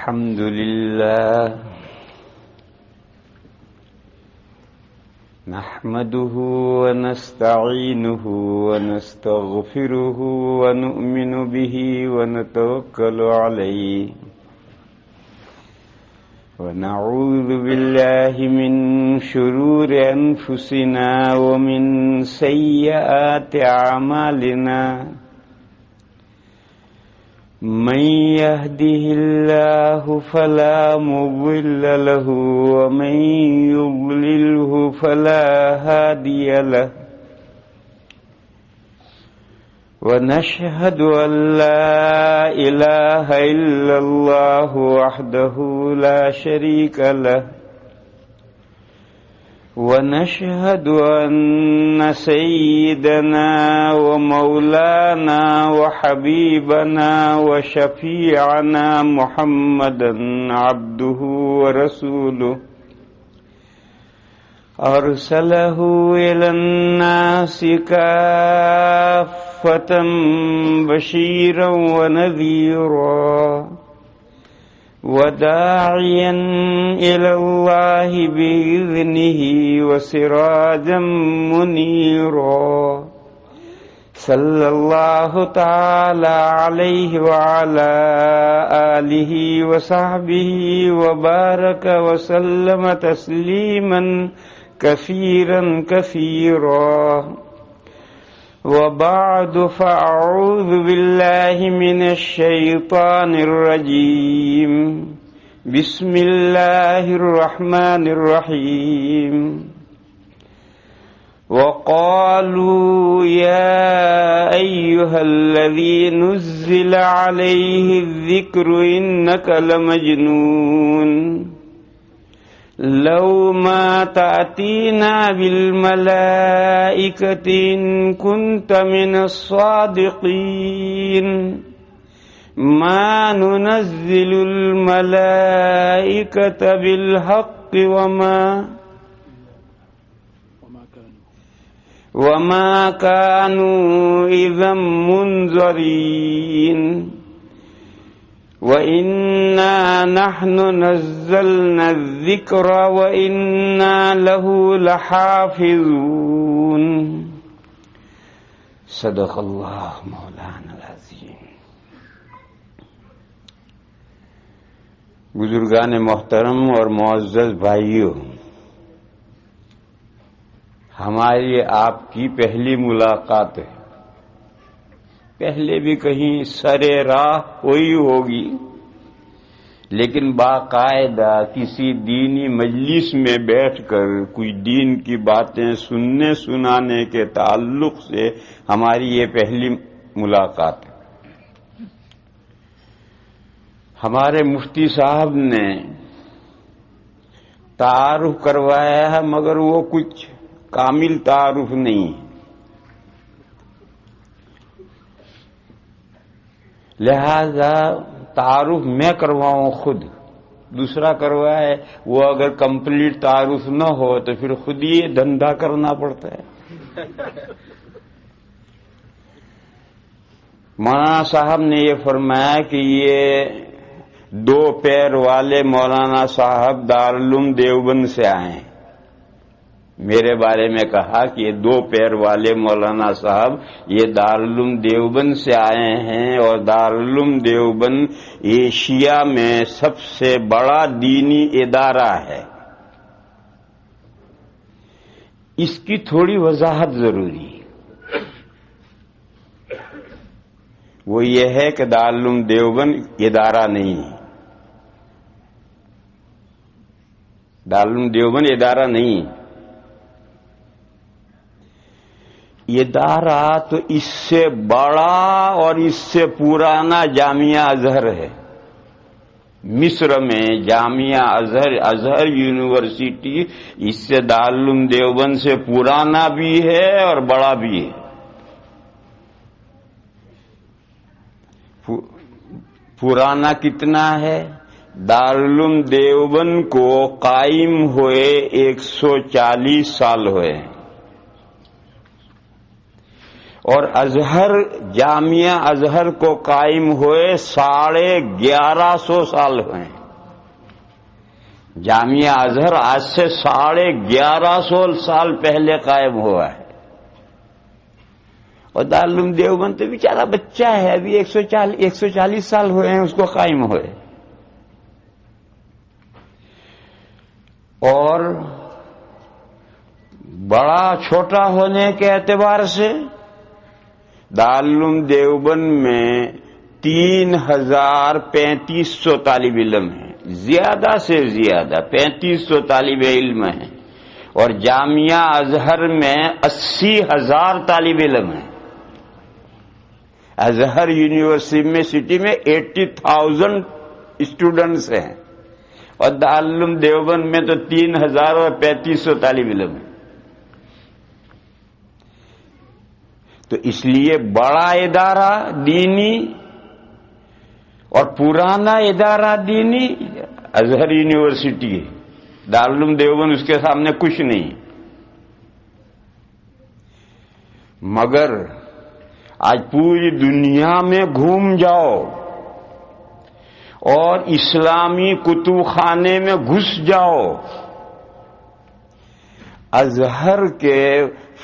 الحمد لله نحمده ونستعينه ونستغفره ونؤمن به ونتوكل عليه ونعوذ بالله من شرور أنفسنا ومن سيئات أعمالنا من يهده الله فلا مضل له ومن يضلله فلا هادي له ونشهد أن لا إله إلا الله وحده لا شريك له ونشهد أن سيدنا ومولانا وحبيبنا وشفيعنا محمدا عبده ورسوله أرسله إلى الناس كافة بشيرا ونذيرا وداعيا إلى الله بإذنه وسراجا منيرا صلى الله تعالى عليه وعلى آله وصحبه وبارك وسلم تسليما كثيرا كثيرا وبعد فأعوذ بالله من الشيطان الرجيم بسم الله الرحمن الرحيم وقالوا يا أيها الذي نزل عليه الذكر إنك لمجنون لو ما تأتينا بالملائكة إن كنت من الصادقين ما ننزل الملائكة بالحق وما كانوا إذا منذرين وإنا نحن نزلنا الذكر وإنا له لحافظون صدق الله مولانا العظیم۔ بزرگان محترم اور معزز بھائیوں، ہماری آپ کی پہلی ملاقات ہے۔ پہلے بھی کہیں سرے راہ ہوئی ہوگی، لیکن باقاعدہ کسی دینی مجلس میں بیٹھ کر کوئی دین کی باتیں سننے سنانے کے تعلق سے ہماری یہ پہلی ملاقات ہے۔ ہمارے مفتی صاحب نے تعارف کروایا ہے، مگر وہ کچھ کامل تعارف نہیں ہے، لہذا تعارف میں کرواؤں خود، دوسرا کروائے وہ اگر کمپلیٹ تعارف نہ ہو تو پھر خود ہی دھندا کرنا پڑتا ہے۔ مولانا صاحب نے یہ فرمایا کہ یہ دو پیر والے مولانا صاحب دارالعلوم دیوبند سے آئے ہیں۔ میرے بارے میں کہا کہ یہ دو پیر والے مولانا صاحب یہ دارالعلوم دیوبند سے آئے ہیں، اور دارالعلوم دیوبند ایشیا میں سب سے بڑا دینی ادارہ ہے۔ اس کی تھوڑی وضاحت ضروری ہے۔ وہ یہ ہے کہ دارالعلوم دیوبند ادارہ نہیں ہے، دارالعلوم دیوبند ادارہ نہیں ہے، ادارہ تو اس سے بڑا اور اس سے پرانا جامعہ ازہر ہے۔ مصر میں جامعہ ازہر یونیورسٹی اس سے دارالعلوم دیوبند سے پرانا بھی ہے اور بڑا بھی ہے۔ پرانا کتنا ہے؟ دارالعلوم دیوبند کو قائم ہوئے 140 سال ہوئے ہیں، اور ازہر جامعہ ازہر کو قائم ہوئے 1150 سال ہوئے ہیں. جامعہ ازہر آج سے 1150 سال پہلے قائم ہوا ہے. اور دارالعلوم دیوبند تو بیچارہ بچہ ہے، ابھی 140 سال ہوئے ہیں اس کو قائم ہوئے. اور بڑا چھوٹا ہونے کے اعتبار سے دارالعلوم دیوبند میں 3350 طالب علم ہیں، زیادہ سے زیادہ 3500 طالب علم ہیں. اور جامعہ ازہر میں 80,000 طالب علم ہیں. ازہر یونیورسٹی میں 80,000 اسٹوڈنٹس ہیں، اور دارالعلوم دیوبند میں تو 3000 اور 3500 طالب علم ہیں. تو اس لیے بڑا ادارہ دینی اور پرانا ادارہ دینی ازہر یونیورسٹی ہے. دارالعلوم دیوبند اس کے سامنے کچھ نہیں. مگر آج پوری دنیا میں گھوم جاؤ اور اسلامی کتب خانے میں گھس جاؤ، ازہر کے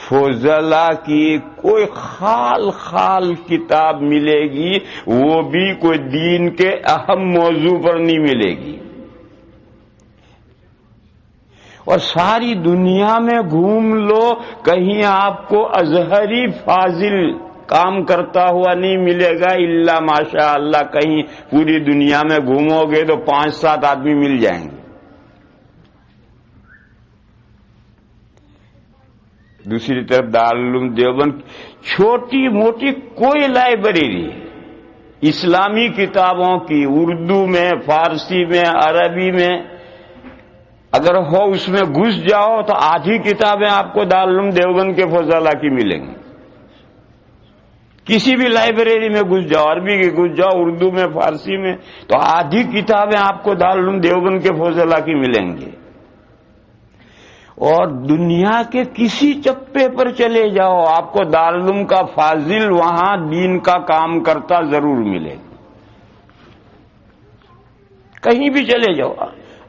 فضلاء کی کوئی خال کتاب ملے گی، وہ بھی کوئی دین کے اہم موضوع پر نہیں ملے گی. اور ساری دنیا میں گھوم لو، کہیں آپ کو ازہری فاضل کام کرتا ہوا نہیں ملے گا. الا ماشاء اللہ کہیں پوری دنیا میں گھومو گے تو 5-7 آدمی مل جائیں گے. دوسری طرف دارالعلوم دیوبند چھوٹی موٹی کوئی لائبریری اسلامی کتابوں کی اردو میں، فارسی میں، عربی میں اگر ہو، اس میں گھس جاؤ تو آدھی کتابیں آپ کو دارالعلوم دیوبند کے فضلاء کی ملیں گی. کسی بھی لائبریری میں گھس جاؤ، عربی کی گھس جاؤ، اردو میں، فارسی میں، تو آدھی کتابیں آپ کو دارالعلوم دیوبند کے فضلاء کی ملیں گی. اور دنیا کے کسی چپے پر چلے جاؤ، آپ کو دارالعلوم کا فاضل وہاں دین کا کام کرتا ضرور ملے گا. کہیں بھی چلے جاؤ.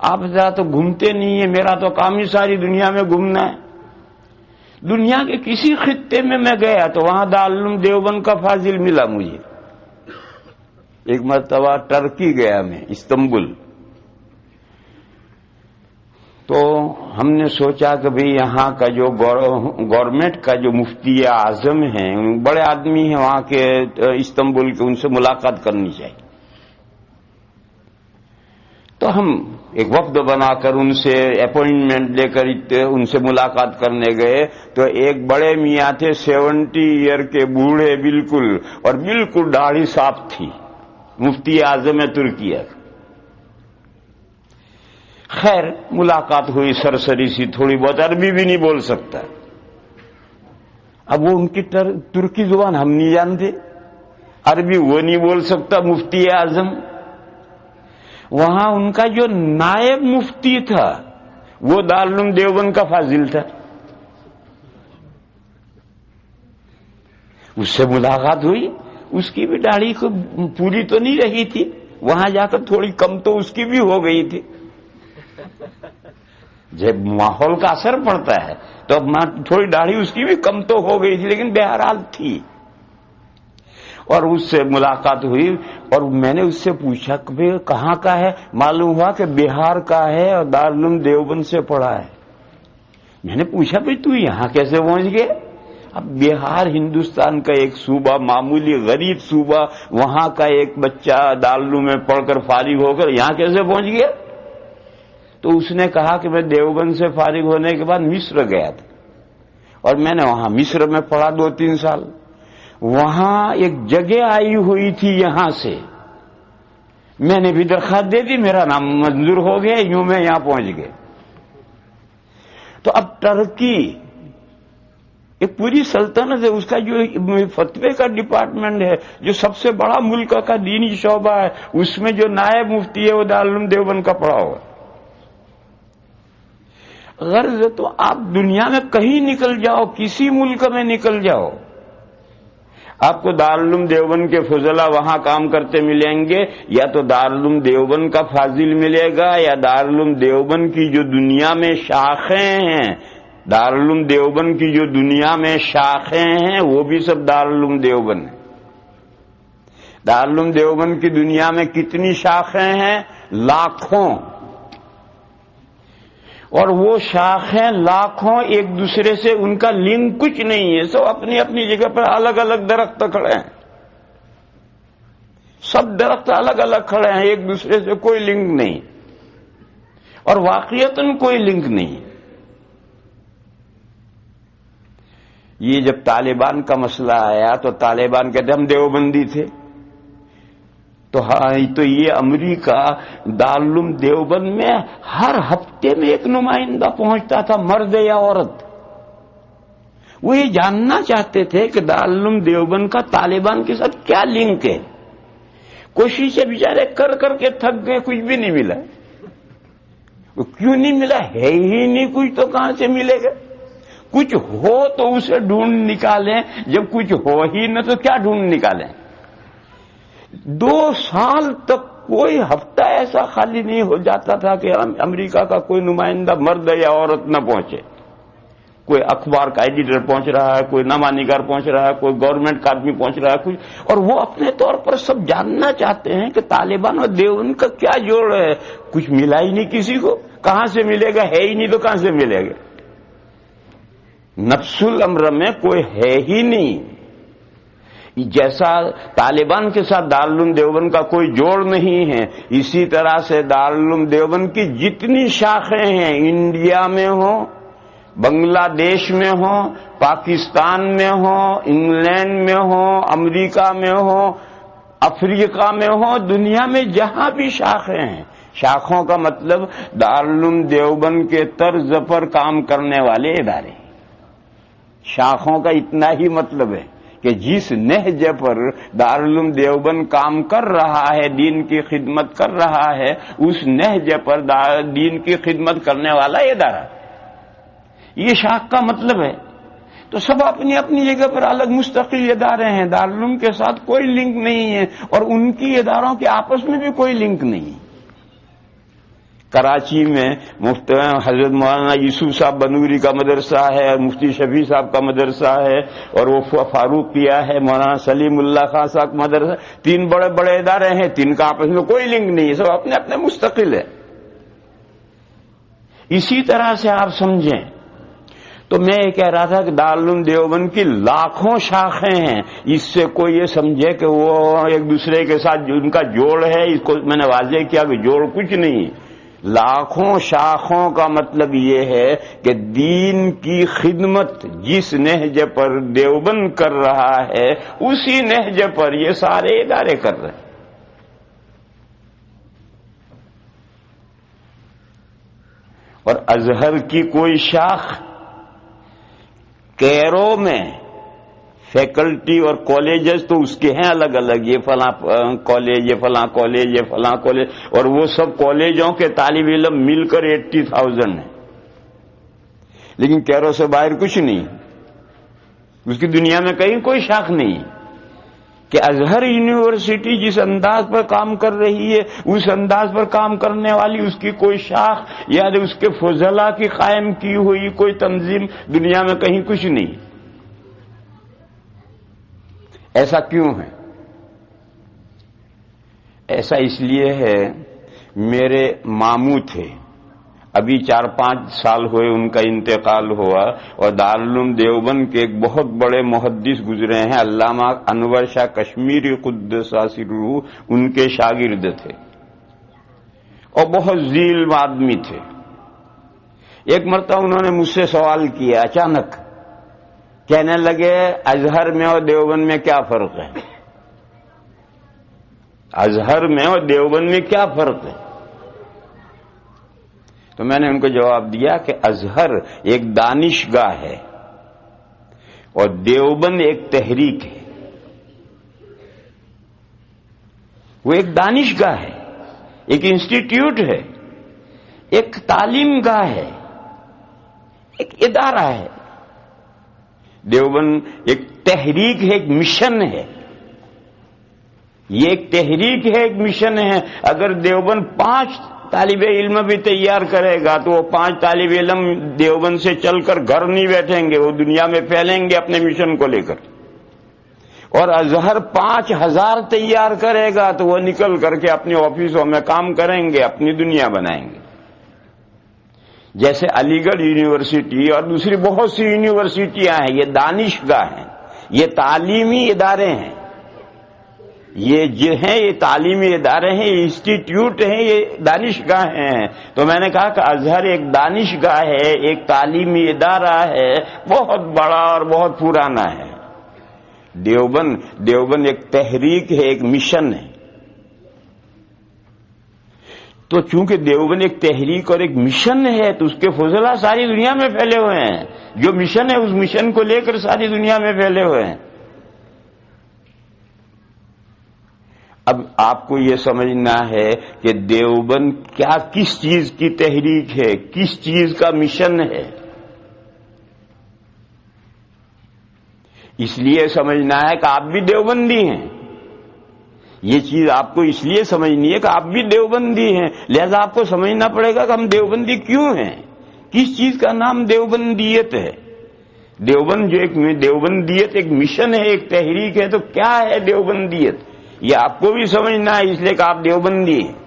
آپ ذرا تو گھومتے نہیں ہیں، میرا تو کام ہی ساری دنیا میں گھومنا ہے. دنیا کے کسی خطے میں میں گیا تو وہاں دارالعلوم دیوبند کا فاضل ملا مجھے. ایک مرتبہ ٹرکی گیا میں، استنبول. تو ہم نے سوچا کہ بھئی یہاں کا جو گورنمنٹ کا جو مفتی اعظم ہیں، بڑے آدمی ہیں وہاں کے استنبول کے، ان سے ملاقات کرنی چاہیے. تو ہم ایک وفد بنا کر ان سے اپوائنٹمنٹ لے کر ان سے ملاقات کرنے گئے. تو ایک بڑے میاں تھے، 70 ایئر کے بوڑھے بالکل، اور بالکل داڑھی صاف تھی، مفتی اعظم ترکیہ. خیر ملاقات ہوئی سرسری سی، تھوڑی بہت، عربی بھی نہیں بول سکتا. اب وہ ان کی ترکی زبان ہم نہیں جانتے، عربی وہ نہیں بول سکتا مفتی اعظم. وہاں ان کا جو نائب مفتی تھا وہ دارالعلوم دیوبند کا فاضل تھا. اس سے ملاقات ہوئی، اس کی بھی داڑھی پوری تو نہیں رہی تھی، وہاں جا کر تھوڑی کم تو اس کی بھی ہو گئی تھی. جب ماحول کا اثر پڑتا ہے تو تھوڑی داڑھی اس کی بھی کم تو ہو گئی تھی، لیکن بہرحال تھی. اور اس سے ملاقات ہوئی اور میں نے اس سے پوچھا کہ کہاں کا ہے. معلوم ہوا کہ بہار کا ہے اور دارالعلوم دیوبند سے پڑھا ہے. میں نے پوچھا بھئی تو یہاں کیسے پہنچ گئے؟ اب بہار ہندوستان کا ایک صوبہ، معمولی غریب صوبہ، وہاں کا ایک بچہ دارالعلوم میں پڑھ کر فارغ ہو کر یہاں کیسے پہنچ گیا؟ تو اس نے کہا کہ میں دیوبند سے فارغ ہونے کے بعد مصر گیا تھا اور میں نے وہاں مصر میں پڑھا 2-3 سال. وہاں ایک جگہ آئی ہوئی تھی یہاں سے، میں نے بھی درخواست دے دی، میرا نام منظور ہو گیا، یوں میں یہاں پہنچ گیا. تو اب ٹرکی ایک پوری سلطنت ہے، اس کا جو فتوے کا ڈپارٹمنٹ ہے، جو سب سے بڑا ملک کا دینی شعبہ ہے، اس میں جو نائب مفتی ہے وہ دارالعلوم دیوبند کا پڑھا ہوا. غرض تو آپ دنیا میں کہیں نکل جاؤ، کسی ملک میں نکل جاؤ، آپ کو دارالعلوم دیوبند کے فضلا وہاں کام کرتے ملیں گے، یا تو دارالعلوم دیوبند کا فاضل ملے گا، یا دارالعلوم دیوبند کی جو دنیا میں شاخیں ہیں، دارالعلوم دیوبند کی جو دنیا میں شاخیں ہیں وہ بھی سب دارالعلوم دیوبند ہیں۔ دارالعلوم دیوبند کی دنیا میں کتنی شاخیں ہیں؟ لاکھوں، اور وہ شاخیں لاکھوں ایک دوسرے سے ان کا لنک کچھ نہیں ہے، سب اپنی اپنی جگہ پر الگ الگ درخت کھڑے ہیں، سب درخت الگ الگ کھڑے ہیں، ایک دوسرے سے کوئی لنک نہیں، اور واقعتاً کوئی لنک نہیں۔ یہ جب طالبان کا مسئلہ آیا تو طالبان کہتے ہم دیوبندی تھے، تو یہ امریکہ دارالعلوم دیوبند میں ہر ہفتے میں ایک نمائندہ پہنچتا تھا، مرد یا عورت۔ وہ یہ جاننا چاہتے تھے کہ دارالعلوم دیوبند کا طالبان کے ساتھ کیا لنک ہے۔ کوششیں بیچارے کر کر کے تھک گئے، کچھ بھی نہیں ملا۔ کیوں نہیں ملا؟ ہے ہی نہیں کچھ، تو کہاں سے ملے گا؟ کچھ ہو تو اسے ڈھونڈ نکالیں، جب کچھ ہو ہی نہ تو کیا ڈھونڈ نکالیں؟ 2 سال تک کوئی ہفتہ ایسا خالی نہیں ہو جاتا تھا کہ امریکہ کا کوئی نمائندہ مرد یا عورت نہ پہنچے۔ کوئی اخبار کا ایڈیٹر پہنچ رہا ہے، کوئی نامہ نگار پہنچ رہا ہے، کوئی گورنمنٹ کا آدمی پہنچ رہا ہے، کچھ، اور وہ اپنے طور پر سب جاننا چاہتے ہیں کہ طالبان اور دیوبند کا کیا جوڑ ہے۔ کچھ ملا ہی نہیں کسی کو، کہاں سے ملے گا؟ ہے ہی نہیں تو کہاں سے ملے گا؟ نفس الامر میں کوئی ہے ہی نہیں۔ جیسا طالبان کے ساتھ دارالعلوم دیوبند کا کوئی جوڑ نہیں ہے، اسی طرح سے دارالعلوم دیوبند کی جتنی شاخیں ہیں، انڈیا میں ہوں، بنگلہ دیش میں ہوں، پاکستان میں ہوں، انگلینڈ میں ہوں، امریکہ میں ہوں، افریقہ میں ہوں، دنیا میں جہاں بھی شاخیں ہیں، شاخوں کا مطلب دارالعلوم دیوبند کے طرز پر کام کرنے والے ادارے۔ شاخوں کا اتنا ہی مطلب ہے کہ جس نہج پر دارالعلوم دیوبند کام کر رہا ہے، دین کی خدمت کر رہا ہے، اس نہج پر دین کی خدمت کرنے والا ادارہ، یہ شاخ کا مطلب ہے۔ تو سب اپنی اپنی جگہ پر الگ مستقل ادارے ہیں، دارالعلوم کے ساتھ کوئی لنک نہیں ہے، اور ان کی اداروں کے آپس میں بھی کوئی لنک نہیں۔ کراچی میں مفتی حضرت مولانا یوسف صاحب بنوری کا مدرسہ ہے، مفتی شفیع صاحب کا مدرسہ ہے، اور وہ فاروقیہ ہے، مولانا سلیم اللہ خان صاحب کا مدرسہ، 3 بڑے بڑے ادارے ہیں، 3 کا آپس میں کوئی لنک نہیں ہے، سب اپنے اپنے مستقل ہے۔ اسی طرح سے آپ سمجھیں تو میں یہ کہہ رہا تھا کہ دارالعلوم دیوبند کی لاکھوں شاخیں ہیں، اس سے کوئی یہ سمجھے کہ وہ ایک دوسرے کے ساتھ ان کا جوڑ ہے، اس کو میں نے واضح کیا کہ جوڑ کچھ نہیں۔ لاکھوں شاخوں کا مطلب یہ ہے کہ دین کی خدمت جس نہج پر دیوبند کر رہا ہے، اسی نہج پر یہ سارے ادارے کر رہے ہیں۔ اور ازہر کی کوئی شاخ کیرو میں فیکلٹی اور کالجز تو اس کے ہیں الگ الگ، یہ فلاں کالج، یہ فلاں کالج، یہ فلاں کالج، اور وہ سب کالجوں کے طالب علم مل کر 80,000 ہیں، لیکن کیرو سے باہر کچھ نہیں، اس کی دنیا میں کہیں کوئی شاخ نہیں کہ ازہر یونیورسٹی جس انداز پر کام کر رہی ہے، اس انداز پر کام کرنے والی اس کی کوئی شاخ یا اس کے فضلاء کی قائم کی ہوئی کوئی تنظیم دنیا میں کہیں کچھ نہیں۔ ایسا کیوں ہے؟ ایسا اس لیے ہے، میرے ماموں تھے، ابھی 4-5 سال ہوئے ان کا انتقال ہوا، اور دارالعلوم دیوبند کے ایک بہت بڑے محدث گزرے ہیں، علامہ انور شاہ کشمیری قدس سرہ، ان کے شاگرد تھے اور بہت ذیل آدمی تھے۔ ایک مرتبہ انہوں نے مجھ سے سوال کیا اچانک، کہنے لگے ازہر میں اور دیوبند میں کیا فرق ہے؟ ازہر میں اور دیوبند میں کیا فرق ہے؟ تو میں نے ان کو جواب دیا کہ ازہر ایک دانشگاہ ہے اور دیوبند ایک تحریک ہے۔ وہ ایک دانشگاہ ہے، ایک انسٹیٹیوٹ ہے، ایک تعلیم گاہ ہے، ایک ادارہ ہے۔ دیوبند ایک تحریک ہے، ایک مشن ہے، یہ ایک تحریک ہے، ایک مشن ہے۔ اگر دیوبند 5 طالب علم بھی تیار کرے گا تو وہ 5 طالب علم دیوبند سے چل کر گھر نہیں بیٹھیں گے، وہ دنیا میں پھیلیں گے اپنے مشن کو لے کر۔ اور ازہر 5000 تیار کرے گا تو وہ نکل کر کے اپنے آفسوں میں کام کریں گے، اپنی دنیا بنائیں گے۔ جیسے علی گڑھ یونیورسٹی اور دوسری بہت سی یونیورسٹیاں ہیں، یہ دانشگاہ ہیں، یہ تعلیمی ادارے ہیں، یہ جو ہیں یہ تعلیمی ادارے ہیں، یہ انسٹیٹیوٹ ہیں، یہ دانشگاہ ہیں۔ تو میں نے کہا کہ ازہر ایک دانشگاہ ہے، ایک تعلیمی ادارہ ہے، بہت بڑا اور بہت پرانا ہے۔ دیوبند ایک تحریک ہے، ایک مشن ہے۔ تو چونکہ دیوبند ایک تحریک اور ایک مشن ہے تو اس کے فضلہ ساری دنیا میں پھیلے ہوئے ہیں، جو مشن ہے اس مشن کو لے کر ساری دنیا میں پھیلے ہوئے ہیں۔ اب آپ کو یہ سمجھنا ہے کہ دیوبند کیا، کس چیز کی تحریک ہے، کس چیز کا مشن ہے۔ اس لیے سمجھنا ہے کہ آپ بھی دیوبندی ہیں، یہ چیز آپ کو اس لیے سمجھنی ہے کہ آپ بھی دیوبندی ہیں، لہذا آپ کو سمجھنا پڑے گا کہ ہم دیوبندی کیوں ہیں، کس چیز کا نام دیوبندیت ہے۔ دیوبند جو ایک دیوبندیت ایک مشن ہے، ایک تحریک ہے، تو کیا ہے دیوبندیت، یہ آپ کو بھی سمجھنا ہے، اس لیے کہ آپ دیوبندی ہیں۔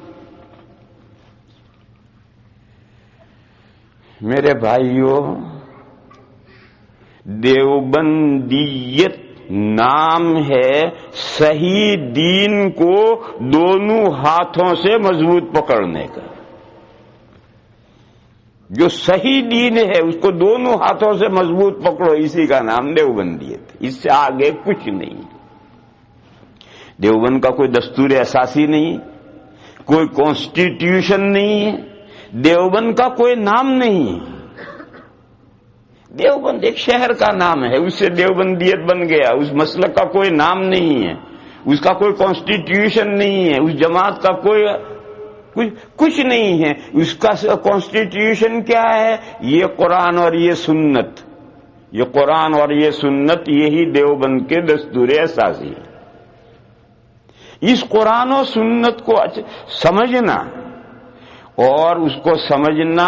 میرے بھائیوں، دیوبندیت نام ہے صحیح دین کو دونوں ہاتھوں سے مضبوط پکڑنے کا۔ جو صحیح دین ہے اس کو دونوں ہاتھوں سے مضبوط پکڑو، اسی کا نام دیوبندیت، اس سے آگے کچھ نہیں۔ دیوبند کا کوئی دستور اساسی نہیں، کوئی کانسٹیٹیوشن نہیں ہے، دیوبند کا کوئی نام نہیں ہے۔ دیوبند ایک شہر کا نام ہے، اس سے دیوبندیت بن گیا، اس مسلک کا کوئی نام نہیں ہے، اس کا کوئی کانسٹیٹیوشن نہیں ہے، اس جماعت کا کوئی کچھ نہیں ہے۔ اس کا کانسٹیٹیوشن کیا ہے؟ یہ قرآن اور یہ سنت، یہ قرآن اور یہ سنت، یہی دیوبند کے دستور اساسی ہے۔ اس قرآن و سنت کو سمجھنا اور اس کو سمجھنا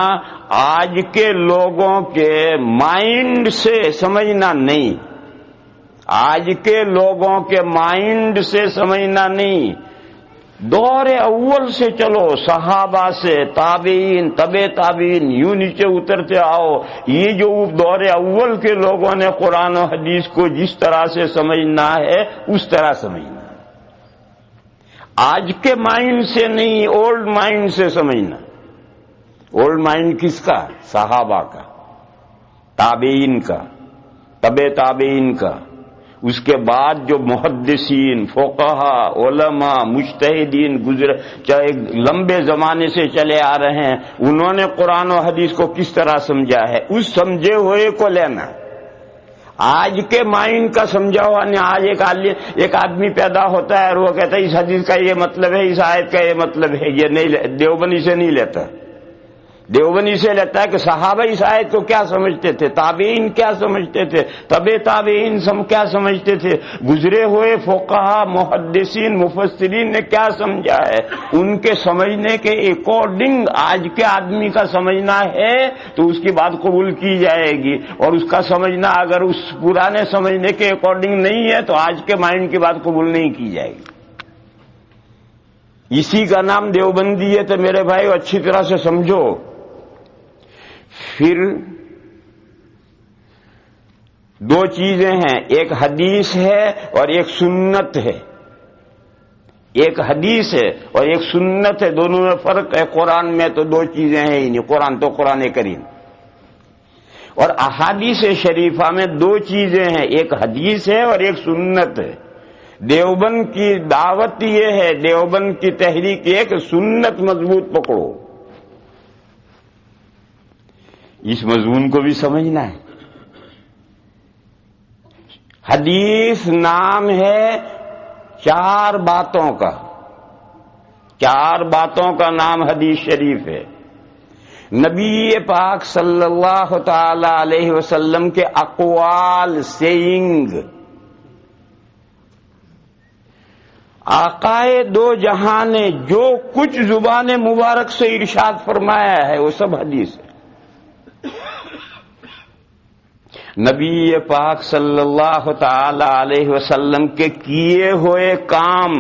آج کے لوگوں کے مائنڈ سے سمجھنا نہیں، آج کے لوگوں کے مائنڈ سے سمجھنا نہیں، دور اول سے چلو، صحابہ سے، تابعین، تبع تابعین، یوں نیچے اترتے آؤ، یہ جو دور اول کے لوگوں نے قرآن و حدیث کو جس طرح سے سمجھنا ہے اس طرح سمجھنا، آج کے مائنڈ سے نہیں، اولڈ مائنڈ سے سمجھنا۔ اولڈ مائنڈ کس کا؟ صحابہ کا، تابعین کا، تبع تابعین کا، اس کے بعد جو محدثین، فقہا، علماء، مجتہدین گزرے، چاہے لمبے زمانے سے چلے آ رہے ہیں، انہوں نے قرآن و حدیث کو کس طرح سمجھا ہے، اس سمجھے ہوئے کو لینا۔ آج کے مائنڈ کا سمجھا ہوا نہیں۔ آج ایک آدمی پیدا ہوتا ہے اور وہ کہتا ہے اس حدیث کا یہ مطلب ہے، اس آیت کا یہ مطلب ہے، یہ نہیں، دیوبندی سے نہیں لیتا۔ دیوبندی سے لیتا ہے کہ صحابہ اس آیت کو کیا سمجھتے تھے، تابعین کیا سمجھتے تھے، تبع تابعین کیا سمجھتے تھے، گزرے ہوئے فقہا، محدثین، مفسرین نے کیا سمجھا ہے، ان کے سمجھنے کے اکارڈنگ آج کے آدمی کا سمجھنا ہے تو اس کی بات قبول کی جائے گی، اور اس کا سمجھنا اگر اس پرانے سمجھنے کے اکارڈنگ نہیں ہے تو آج کے مائنڈ کی بات قبول نہیں کی جائے گی۔ اسی کا نام دیوبندیت ہے میرے بھائی، اچھی طرح سے سمجھو۔ پھر دو چیزیں ہیں، ایک حدیث ہے اور ایک سنت ہے، ایک حدیث ہے اور ایک سنت ہے، دونوں میں فرق ہے۔ قرآن میں تو دو چیزیں ہیں ہی نہیں، قرآن تو قرآن کریم، اور احادیث شریفہ میں دو چیزیں ہیں، ایک حدیث ہے اور ایک سنت ہے۔ دیوبند کی دعوت یہ ہے، دیوبند کی تحریک یہ ہے کہ سنت مضبوط پکڑو، اس مضمون کو بھی سمجھنا ہے۔ حدیث نام ہے 4 باتوں کا، 4 باتوں کا نام حدیث شریف ہے۔ نبی پاک صلی اللہ تعالی علیہ وسلم کے اقوال، سیئنگ، آقائے دو جہاں نے جو کچھ زبان مبارک سے ارشاد فرمایا ہے وہ سب حدیث ہے۔ نبی پاک صلی اللہ تعالی علیہ وسلم کے کیے ہوئے کام،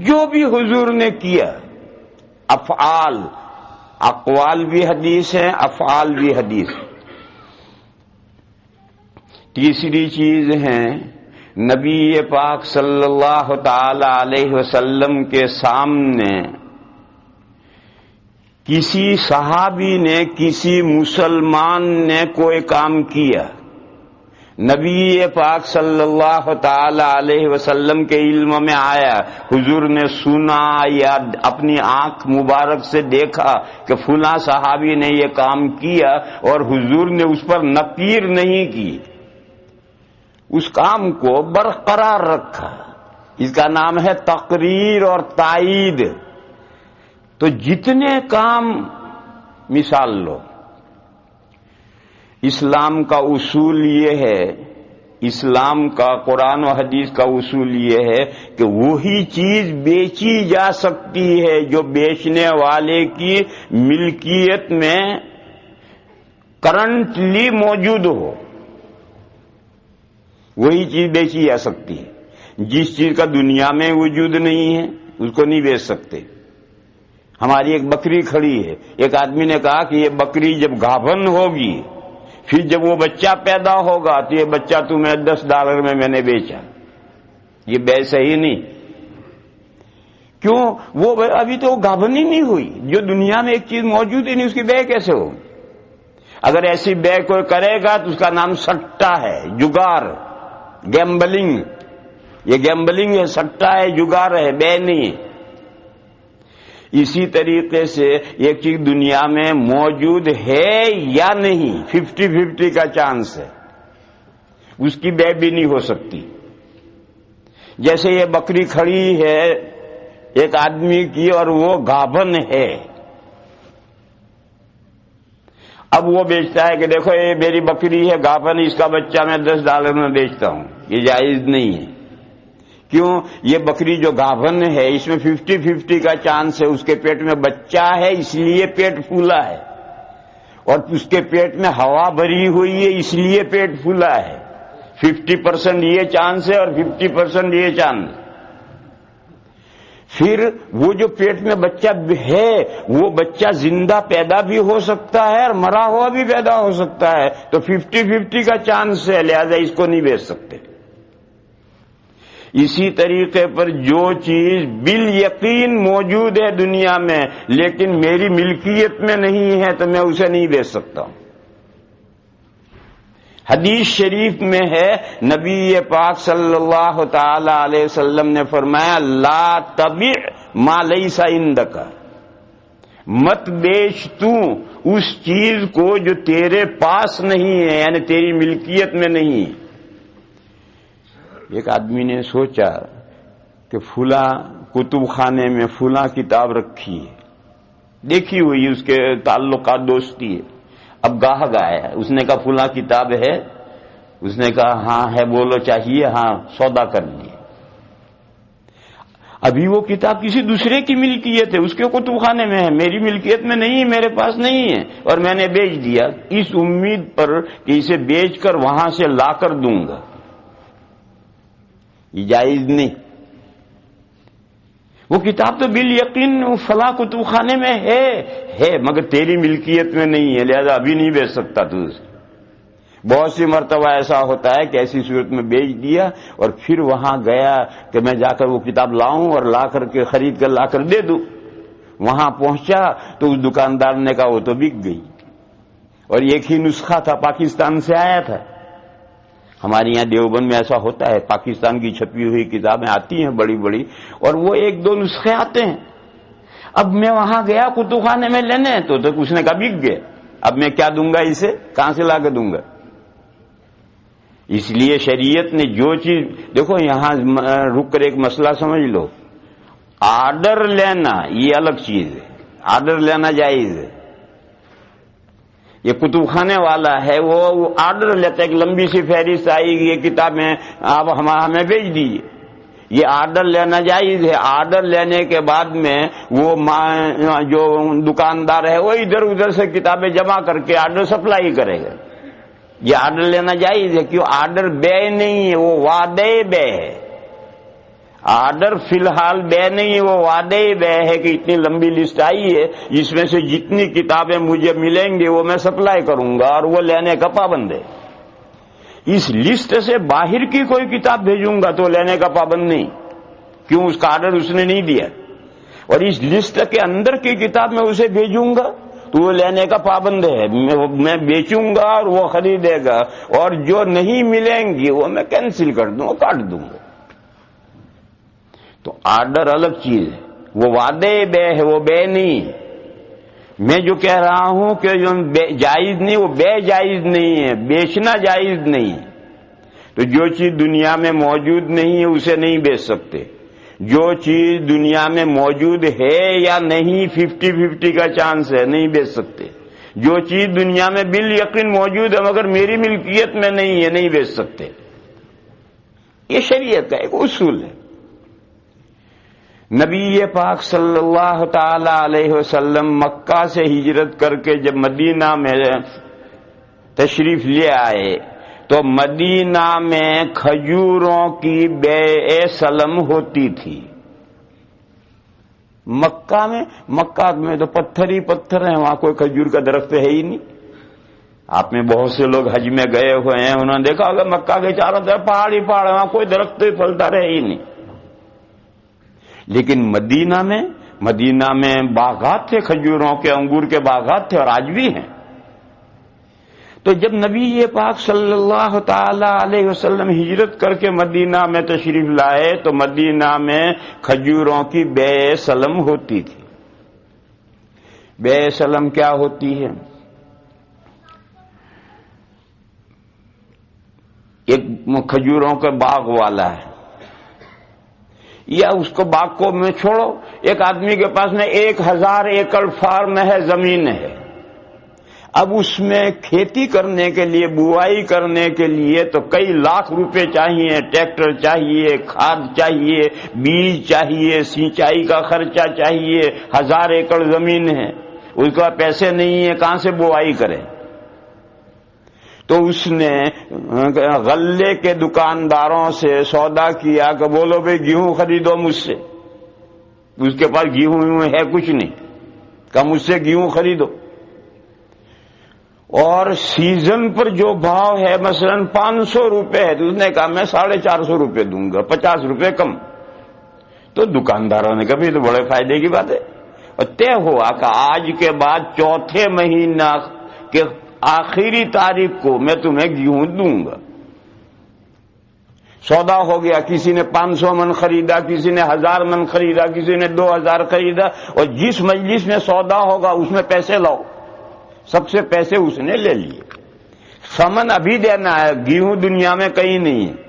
جو بھی حضور نے کیا، افعال، اقوال بھی حدیث ہیں، افعال بھی حدیث ہیں۔ تیسری چیز ہے نبی پاک صلی اللہ تعالی علیہ وسلم کے سامنے کسی صحابی نے، کسی مسلمان نے کوئی کام کیا، نبی پاک صلی اللہ تعالی علیہ وسلم کے علم میں آیا، حضور نے سنا یا اپنی آنکھ مبارک سے دیکھا کہ فلاں صحابی نے یہ کام کیا اور حضور نے اس پر نکیر نہیں کی، اس کام کو برقرار رکھا، اس کا نام ہے تقریر اور تائید۔ تو جتنے کام، مثال لو، اسلام کا اصول یہ ہے، اسلام کا، قرآن و حدیث کا اصول یہ ہے کہ وہی چیز بیچی جا سکتی ہے جو بیچنے والے کی ملکیت میں کرنٹلی موجود ہو، وہی چیز بیچی جا سکتی ہے۔ جس چیز کا دنیا میں وجود نہیں ہے اس کو نہیں بیچ سکتے۔ ہماری ایک بکری کھڑی ہے، ایک آدمی نے کہا کہ یہ بکری جب گابھن ہوگی، پھر جب وہ بچہ پیدا ہوگا تو یہ بچہ تمہیں $10 میں نے بیچا، یہ بے صحیح نہیں۔ کیوں؟ وہ ابھی تو گابھن ہی نہیں ہوئی، جو دنیا میں ایک چیز موجود ہی نہیں اس کی بے کیسے ہو؟ اگر ایسی بے کوئی کرے گا تو اس کا نام سٹا ہے، جگار، گیمبلنگ۔ یہ گیمبلنگ ہے، سٹا ہے، جگار ہے، بے نہیں ہے۔ اسی طریقے سے ایک چیز دنیا میں موجود ہے یا نہیں، 50-50 کا چانس ہے، اس کی بے بھی نہیں ہو سکتی۔ جیسے یہ بکری کھڑی ہے ایک آدمی کی اور وہ گابھن ہے، اب وہ بیچتا ہے کہ دیکھو یہ میری بکری ہے گابھن، اس کا بچہ میں $10 میں بیچتا ہوں، یہ جائز نہیں ہے۔ کیوں؟ یہ بکری جو گابھن ہے اس میں 50-50 کا چانس ہے، اس کے پیٹ میں بچہ ہے اس لیے پیٹ پھولا ہے، اور اس کے پیٹ میں ہوا بھری ہوئی ہے اس لیے پیٹ پھولا ہے۔ 50% یہ چانس ہے اور 50% یہ چانس۔ پھر وہ جو پیٹ میں بچہ ہے وہ بچہ زندہ پیدا بھی ہو سکتا ہے اور مرا ہوا بھی پیدا ہو سکتا ہے، تو 50-50 کا چانس ہے، لہذا اس کو نہیں بیچ سکتے۔ اسی طریقے پر جو چیز بالیقین موجود ہے دنیا میں لیکن میری ملکیت میں نہیں ہے تو میں اسے نہیں بیچ سکتا ہوں۔ حدیث شریف میں ہے، نبی پاک صلی اللہ تعالی علیہ وسلم نے فرمایا، لا تبع ما لیس عندک، مت بیچ تو اس چیز کو جو تیرے پاس نہیں ہے، یعنی تیری ملکیت میں نہیں ہے۔ ایک آدمی نے سوچا کہ فلاں کتب خانے میں فلاں کتاب رکھی ہے، دیکھی ہوئی اس کے تعلقات دوستی ہے، اب گاہک آیا، اس نے کہا فلاں کتاب ہے، اس نے کہا ہاں ہے، بولو چاہیے، ہاں، سودا کر لیے۔ ابھی وہ کتاب کسی دوسرے کی ملکیت ہے، اس کے کتب خانے میں ہے، میری ملکیت میں نہیں ہے، میرے پاس نہیں ہے، اور میں نے بیچ دیا اس امید پر کہ اسے بیچ کر وہاں سے لا کر دوں گا، یہ جائز نہیں۔ وہ کتاب تو بالیقین فلاں کتب خانے میں ہے مگر تیری ملکیت میں نہیں ہے، لہذا ابھی نہیں بیچ سکتا تو اسے۔ بہت سی مرتبہ ایسا ہوتا ہے کہ ایسی صورت میں بیچ دیا اور پھر وہاں گیا کہ میں جا کر وہ کتاب لاؤں اور لا کر کے خرید کر لا کر دے دوں، وہاں پہنچا تو اس دکاندار نے کہا وہ تو بک گئی، اور ایک ہی نسخہ تھا، پاکستان سے آیا تھا۔ ہمارے یہاں دیوبند میں ایسا ہوتا ہے، پاکستان کی چھپی ہوئی کتابیں آتی ہیں بڑی بڑی، اور وہ ایک دو نسخے آتے ہیں۔ اب میں وہاں گیا کتب خانے میں لینے تو اس نے کہا بک گئے، اب میں کیا دوں گا اسے، کہاں سے لا کے دوں گا؟ اس لیے شریعت نے جو چیز، دیکھو یہاں رک کر ایک مسئلہ سمجھ لو، آرڈر لینا یہ الگ چیز ہے، آرڈر لینا جائز ہے۔ یہ کتب خانے والا ہے وہ آرڈر لیتا ہے، ایک لمبی سی فہرست آئی گی، یہ کتابیں آپ ہمیں بھیج دیجیے، یہ آرڈر لینا جائز ہے۔ آرڈر لینے کے بعد میں وہ جو دکاندار ہے وہ ادھر ادھر سے کتابیں جمع کر کے آرڈر سپلائی کرے گا، یہ آرڈر لینا جائز ہے، کیوں؟ آرڈر بے نہیں ہے، وہ وعدے بے ہے۔ آرڈر فی الحال بے نہیں ہے، وہ وعدے بے ہے کہ اتنی لمبی لسٹ آئی ہے، جس میں سے جتنی کتابیں مجھے ملیں گی وہ میں سپلائی کروں گا، اور وہ لینے کا پابند ہے۔ اس لسٹ سے باہر کی کوئی کتاب بھیجوں گا تو لینے کا پابند نہیں، کیوں؟ اس کا آرڈر اس نے نہیں دیا۔ اور اس لسٹ کے اندر کی کتاب میں اسے بھیجوں گا تو وہ لینے کا پابند ہے، میں بیچوں گا اور وہ خریدے گا، اور جو نہیں ملیں گی وہ میں کینسل کر دوں گا، کاٹ دوں گا۔ تو آرڈر الگ چیز ہے، وہ وعدے بے ہے، وہ بے نہیں۔ میں جو کہہ رہا ہوں کہ جو جائز نہیں وہ بے جائز نہیں ہے، بیچنا جائز نہیں۔ تو جو چیز دنیا میں موجود نہیں ہے اسے نہیں بیچ سکتے، جو چیز دنیا میں موجود ہے یا نہیں 50-50 کا چانس ہے، نہیں بیچ سکتے۔ جو چیز دنیا میں بالیقین موجود ہے مگر میری ملکیت میں نہیں ہے، نہیں بیچ سکتے۔ یہ شریعت کا ایک اصول ہے۔ نبی پاک صلی اللہ تعالی علیہ وسلم مکہ سے ہجرت کر کے جب مدینہ میں تشریف لے آئے تو مدینہ میں کھجوروں کی بیع سلم ہوتی تھی۔ مکہ میں تو پتھر ہی پتھر ہیں، وہاں کوئی کھجور کا درخت ہے ہی نہیں۔ آپ میں بہت سے لوگ حج میں گئے ہوئے ہیں، انہوں نے دیکھا ہوگا مکہ کے چاروں طرف پہاڑ ہی پہاڑ، وہاں کوئی درخت پھلتا رہے ہی نہیں۔ لیکن مدینہ میں باغات تھے، کھجوروں کے، انگور کے باغات تھے، اور آج بھی ہیں۔ تو جب نبی پاک صلی اللہ تعالی علیہ وسلم ہجرت کر کے مدینہ میں تشریف لائے تو مدینہ میں کھجوروں کی بیع سلم ہوتی تھی۔ بیع سلم کیا ہوتی ہے؟ ایک کھجوروں کا باغ والا ہے، یا اس کو باغ کو میں چھوڑو، ایک آدمی کے پاس میں 1000 ایکڑ فارم ہے، زمین ہے۔ اب اس میں کھیتی کرنے کے لیے، بوائی کرنے کے لیے تو کئی لاکھ روپے چاہیے، ٹریکٹر چاہیے، کھاد چاہیے، بیج چاہیے، سینچائی کا خرچہ چاہیے۔ 1000 ایکڑ زمین ہے، اس کا پیسے نہیں ہے، کہاں سے بوائی کرے؟ تو اس نے غلے کے دکانداروں سے سودا کیا کہ بولو بھئی گیہوں خریدو مجھ سے۔ اس کے پاس گیہوں ہے کچھ نہیں، کہ مجھ سے گیہوں خریدو، اور سیزن پر جو بھاؤ ہے مثلا 500 روپے ہے تو اس نے کہا میں 450 روپے دوں گا، 50 روپے کم۔ تو دکانداروں نے کہا یہ تو بڑے فائدے کی بات ہے، اور طے ہوا کہ آج کے بعد چوتھے مہینہ کے آخری تاریخ کو میں تمہیں گیہوں دوں گا۔ سودا ہو گیا، کسی نے 500 من خریدا، کسی نے 1000 من خریدا، کسی نے 2000 خریدا، اور جس مجلس میں سودا ہوگا اس میں پیسے لاؤ۔ سب سے پیسے اس نے لے لیے، سمن ابھی دینا ہے، گیہوں دنیا میں کہیں نہیں ہے۔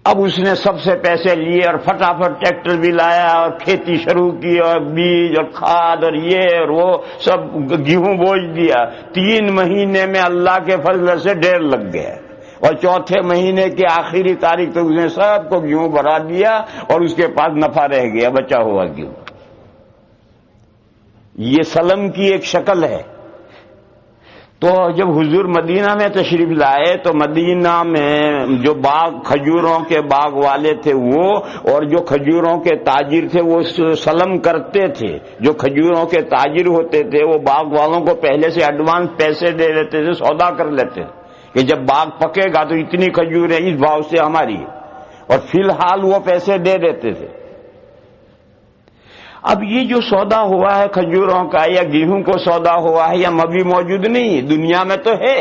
اب اس نے سب سے پیسے لیے اور فٹافٹ ٹریکٹر بھی لایا اور کھیتی شروع کی، اور بیج اور کھاد اور یہ اور وہ سب گیہوں بوجھ دیا۔ 3 مہینے میں اللہ کے فضل سے 1.5 لگ گیا، اور چوتھے مہینے کی آخری تاریخ تک اس نے سب کو گیہوں بھرا دیا، اور اس کے پاس نفع رہ گیا، بچا ہوا گیہوں۔ یہ سلم کی ایک شکل ہے۔ تو جب حضور مدینہ میں تشریف لائے تو مدینہ میں جو باغ، کھجوروں کے باغ والے تھے وہ، اور جو کھجوروں کے تاجر تھے وہ سلم کرتے تھے۔ جو کھجوروں کے تاجر ہوتے تھے وہ باغ والوں کو پہلے سے ایڈوانس پیسے دے دیتے تھے، سودا کر لیتے تھے کہ جب باغ پکے گا تو اتنی کھجوریں اس بھاؤ سے ہماری، اور فی الحال وہ پیسے دے دیتے تھے۔ اب یہ جو سودا ہوا ہے کھجوروں کا یا گیہوں کو سودا ہوا ہے، یا ابھی موجود نہیں ہے، دنیا میں تو ہے،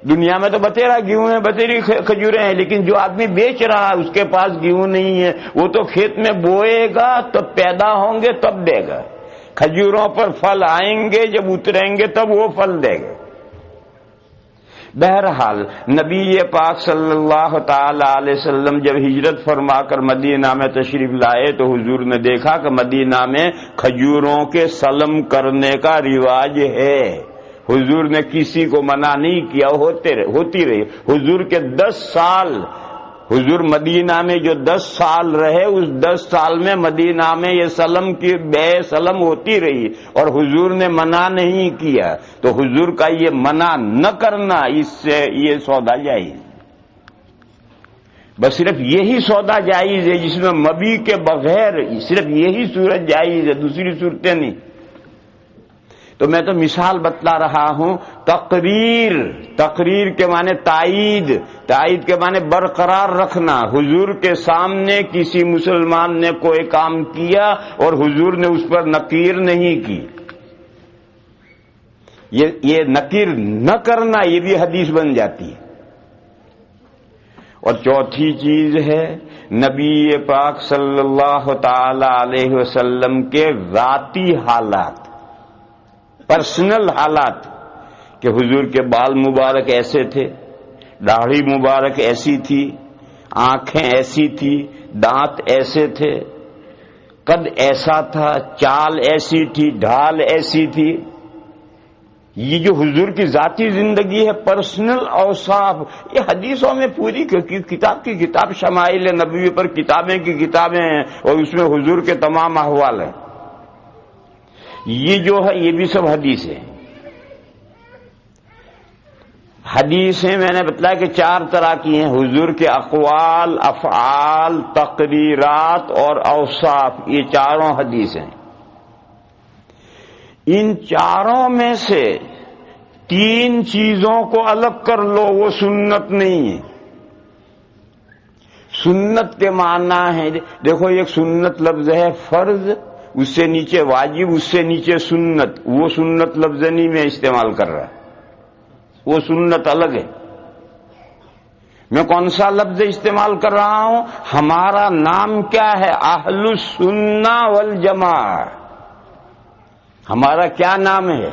دنیا میں تو بتیرا گیہوں ہے، بتیری کھجوریں ہیں، لیکن جو آدمی بیچ رہا ہے اس کے پاس گیہوں نہیں ہے، وہ تو کھیت میں بوئے گا تب پیدا ہوں گے تب دے گا، کھجوروں پر پھل آئیں گے جب اتریں گے تب وہ پھل دے گا۔ بہرحال نبی پاک صلی اللہ تعالی علیہ وسلم جب ہجرت فرما کر مدینہ میں تشریف لائے تو حضور نے دیکھا کہ مدینہ میں کھجوروں کے سلم کرنے کا رواج ہے. حضور نے کسی کو منع نہیں کیا، ہوتی رہی. حضور کے 10 سال، حضور مدینہ میں جو 10 سال رہے، اس 10 سال میں مدینہ میں یہ سلم کی بے سلم ہوتی رہی اور حضور نے منع نہیں کیا. تو حضور کا یہ منع نہ کرنا، اس سے یہ سودا جائز. بس صرف یہی سودا جائز ہے جس میں مبی کے بغیر، صرف یہی صورت جائز ہے، دوسری صورتیں نہیں. تو میں تو مثال بتلا رہا ہوں. تقریر کے معنی تائید کے معنی برقرار رکھنا. حضور کے سامنے کسی مسلمان نے کوئی کام کیا اور حضور نے اس پر نکیر نہیں کی، یہ نکیر نہ کرنا یہ بھی حدیث بن جاتی ہے. اور چوتھی چیز ہے نبی پاک صلی اللہ تعالی علیہ وسلم کے ذاتی حالات، پرسنل حالات، کہ حضور کے بال مبارک ایسے تھے، داڑھی مبارک ایسی تھی، آنکھیں ایسی تھی، دانت ایسے تھے، قد ایسا تھا، چال ایسی تھی، ڈھال ایسی تھی. یہ جو حضور کی ذاتی زندگی ہے، پرسنل اوصاف، یہ حدیثوں میں پوری کتاب شمائل نبوی پر کتابیں کی کتابیں ہیں اور اس میں حضور کے تمام احوال ہیں. یہ جو ہے یہ بھی سب حدیث ہے. حدیثیں میں نے بتلایا کہ 4 طرح کی ہیں. حضور کے اقوال، افعال، تقریرات اور اوصاف، یہ چاروں حدیث ہیں. ان چاروں میں سے 3 چیزوں کو الگ کر لو، وہ سنت نہیں ہے. سنت کے معنی ہے، دیکھو ایک سنت لفظ ہے فرض، اس سے نیچے واجب، اس سے نیچے سنت. وہ سنت لفظ نہیں میں استعمال کر رہا، وہ سنت الگ ہے. میں کون سا لفظ استعمال کر رہا ہوں؟ ہمارا نام کیا ہے؟ اہل السنہ والجماعہ. ہمارا کیا نام ہے؟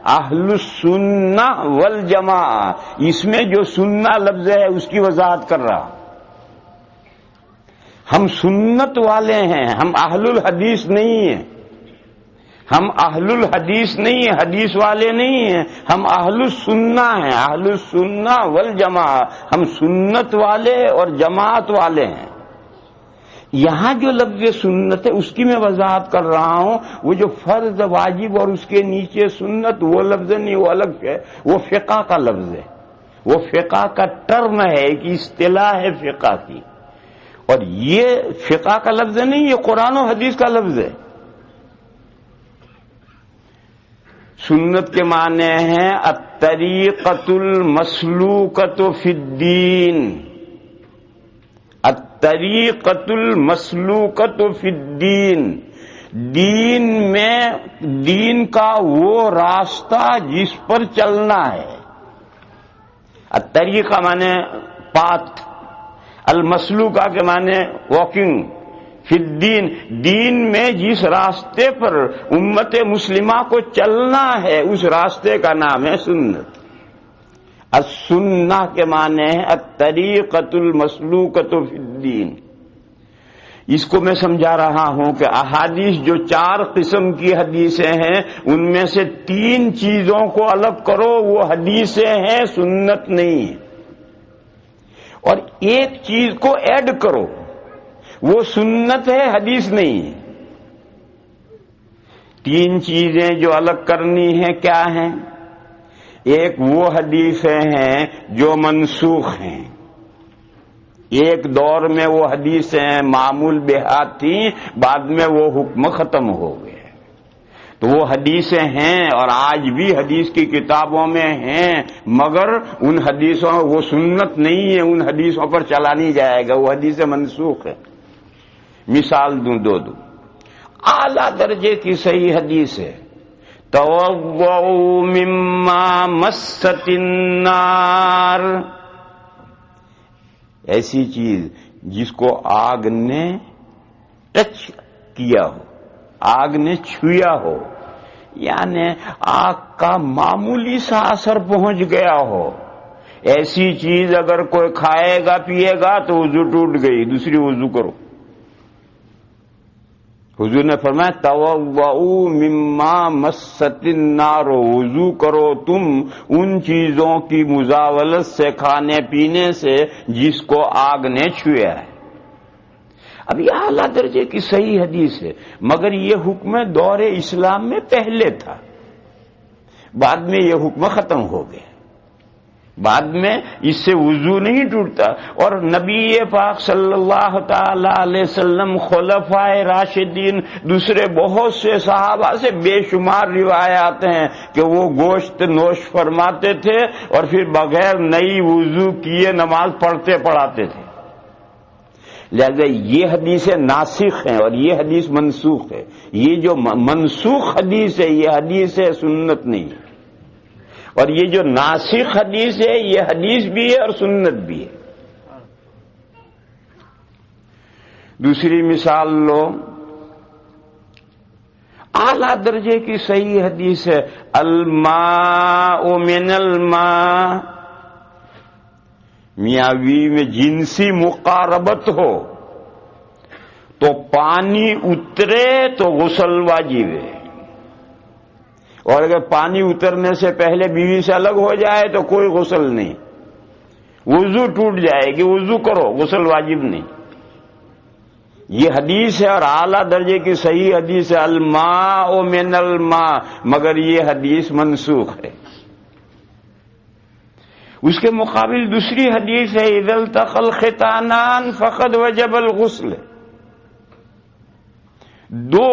اہل السنہ والجماعہ. اس میں جو سنہ لفظ ہے اس کی وضاحت کر رہا. ہم سنت والے ہیں، ہم اہل الحدیث نہیں ہیں. ہم اہل الحدیث نہیں ہیں، حدیث والے نہیں ہیں. ہم اہل السنہ ہیں، اہل السنہ والجماعہ. ہم سنت والے اور جماعت والے ہیں. یہاں جو لفظ سنت ہے اس کی میں وضاحت کر رہا ہوں. وہ جو فرض، واجب اور اس کے نیچے سنت، وہ لفظ نہیں، وہ الگ ہے. وہ فقہ کا لفظ ہے، وہ فقہ کا ٹرم ہے، ایک اصطلاح ہے فقہ کی. اور یہ فقہ کا لفظ نہیں، یہ قرآن و حدیث کا لفظ ہے. سنت کے معنی ہیں الطریقۃ المسلوکۃ فی الدین. الطریقۃ المسلوکۃ فی الدین. دین میں دین کا وہ راستہ جس پر چلنا ہے. الطریقہ معنی پاتھ، المسلوکہ کے معنی واکنگ. فی الدین، دین میں جس راستے پر امت مسلمہ کو چلنا ہے اس راستے کا نام ہے سنت. السنہ کے معنی ہے الطریقۃ المسلوکۃ فی الدین. اس کو میں سمجھا رہا ہوں کہ احادیث جو 4 قسم کی حدیثیں ہیں ان میں سے 3 چیزوں کو الگ کرو، وہ حدیثیں ہیں، سنت نہیں ہے. اور ایک چیز کو ایڈ کرو، وہ سنت ہے، حدیث نہیں ہے. 3 چیزیں جو الگ کرنی ہیں کیا ہیں؟ ایک وہ حدیثیں ہیں جو منسوخ ہیں. ایک دور میں وہ حدیثیں معمول بہات تھیں، بعد میں وہ حکم ختم ہو گئے. تو وہ حدیثیں ہیں اور آج بھی حدیث کی کتابوں میں ہیں، مگر ان حدیثوں وہ سنت نہیں ہے، ان حدیثوں پر چلا نہیں جائے گا، وہ حدیث منسوخ ہے. مثال دوں. اعلیٰ درجے کی صحیح حدیث ہے، توضؤوا مما مست النار. ایسی چیز جس کو آگ نے ٹچ کیا ہو، آگ نے چھویا ہو، یعنی آگ کا معمولی سا اثر پہنچ گیا ہو، ایسی چیز اگر کوئی کھائے گا پیے گا تو وضو ٹوٹ گئی، دوسری وضو کرو۔ حضور نے فرمایا توضؤ مما مست النار، وضو کرو تم ان چیزوں کی مزاولت سے، کھانے پینے سے جس کو آگ نے چھویا ہے۔ اب یہ اعلیٰ درجے کی صحیح حدیث ہے، مگر یہ حکم دور اسلام میں پہلے تھا، بعد میں یہ حکم ختم ہو گیا، بعد میں اس سے وضو نہیں ٹوٹتا۔ اور نبی پاک صلی اللہ تعالی علیہ وسلم، خلفائے راشدین، دوسرے بہت سے صحابہ سے بے شمار روایات ہیں کہ وہ گوشت نوش فرماتے تھے اور پھر بغیر نئی وضو کیے نماز پڑھاتے تھے۔ لہذا یہ حدیثیں ناسخ ہیں اور یہ حدیث منسوخ ہے۔ یہ جو منسوخ حدیث ہے یہ حدیث ہے، سنت نہیں ہے، اور یہ جو ناسخ حدیث ہے یہ حدیث بھی ہے اور سنت بھی ہے۔ دوسری مثال لو، اعلیٰ درجے کی صحیح حدیث ہے الماء من الماء، میاں بیوی میں جنسی مقاربت ہو تو پانی اترے تو غسل واجب ہے، اور اگر پانی اترنے سے پہلے بیوی سے الگ ہو جائے تو کوئی غسل نہیں، وضو ٹوٹ جائے گی، وضو کرو، غسل واجب نہیں۔ یہ حدیث ہے اور اعلیٰ درجے کی صحیح حدیث ہے الماء من الماء، مگر یہ حدیث منسوخ ہے۔ اس کے مقابل دوسری حدیث ہے اذا التقى الختانان فقد وجب الغسل، دو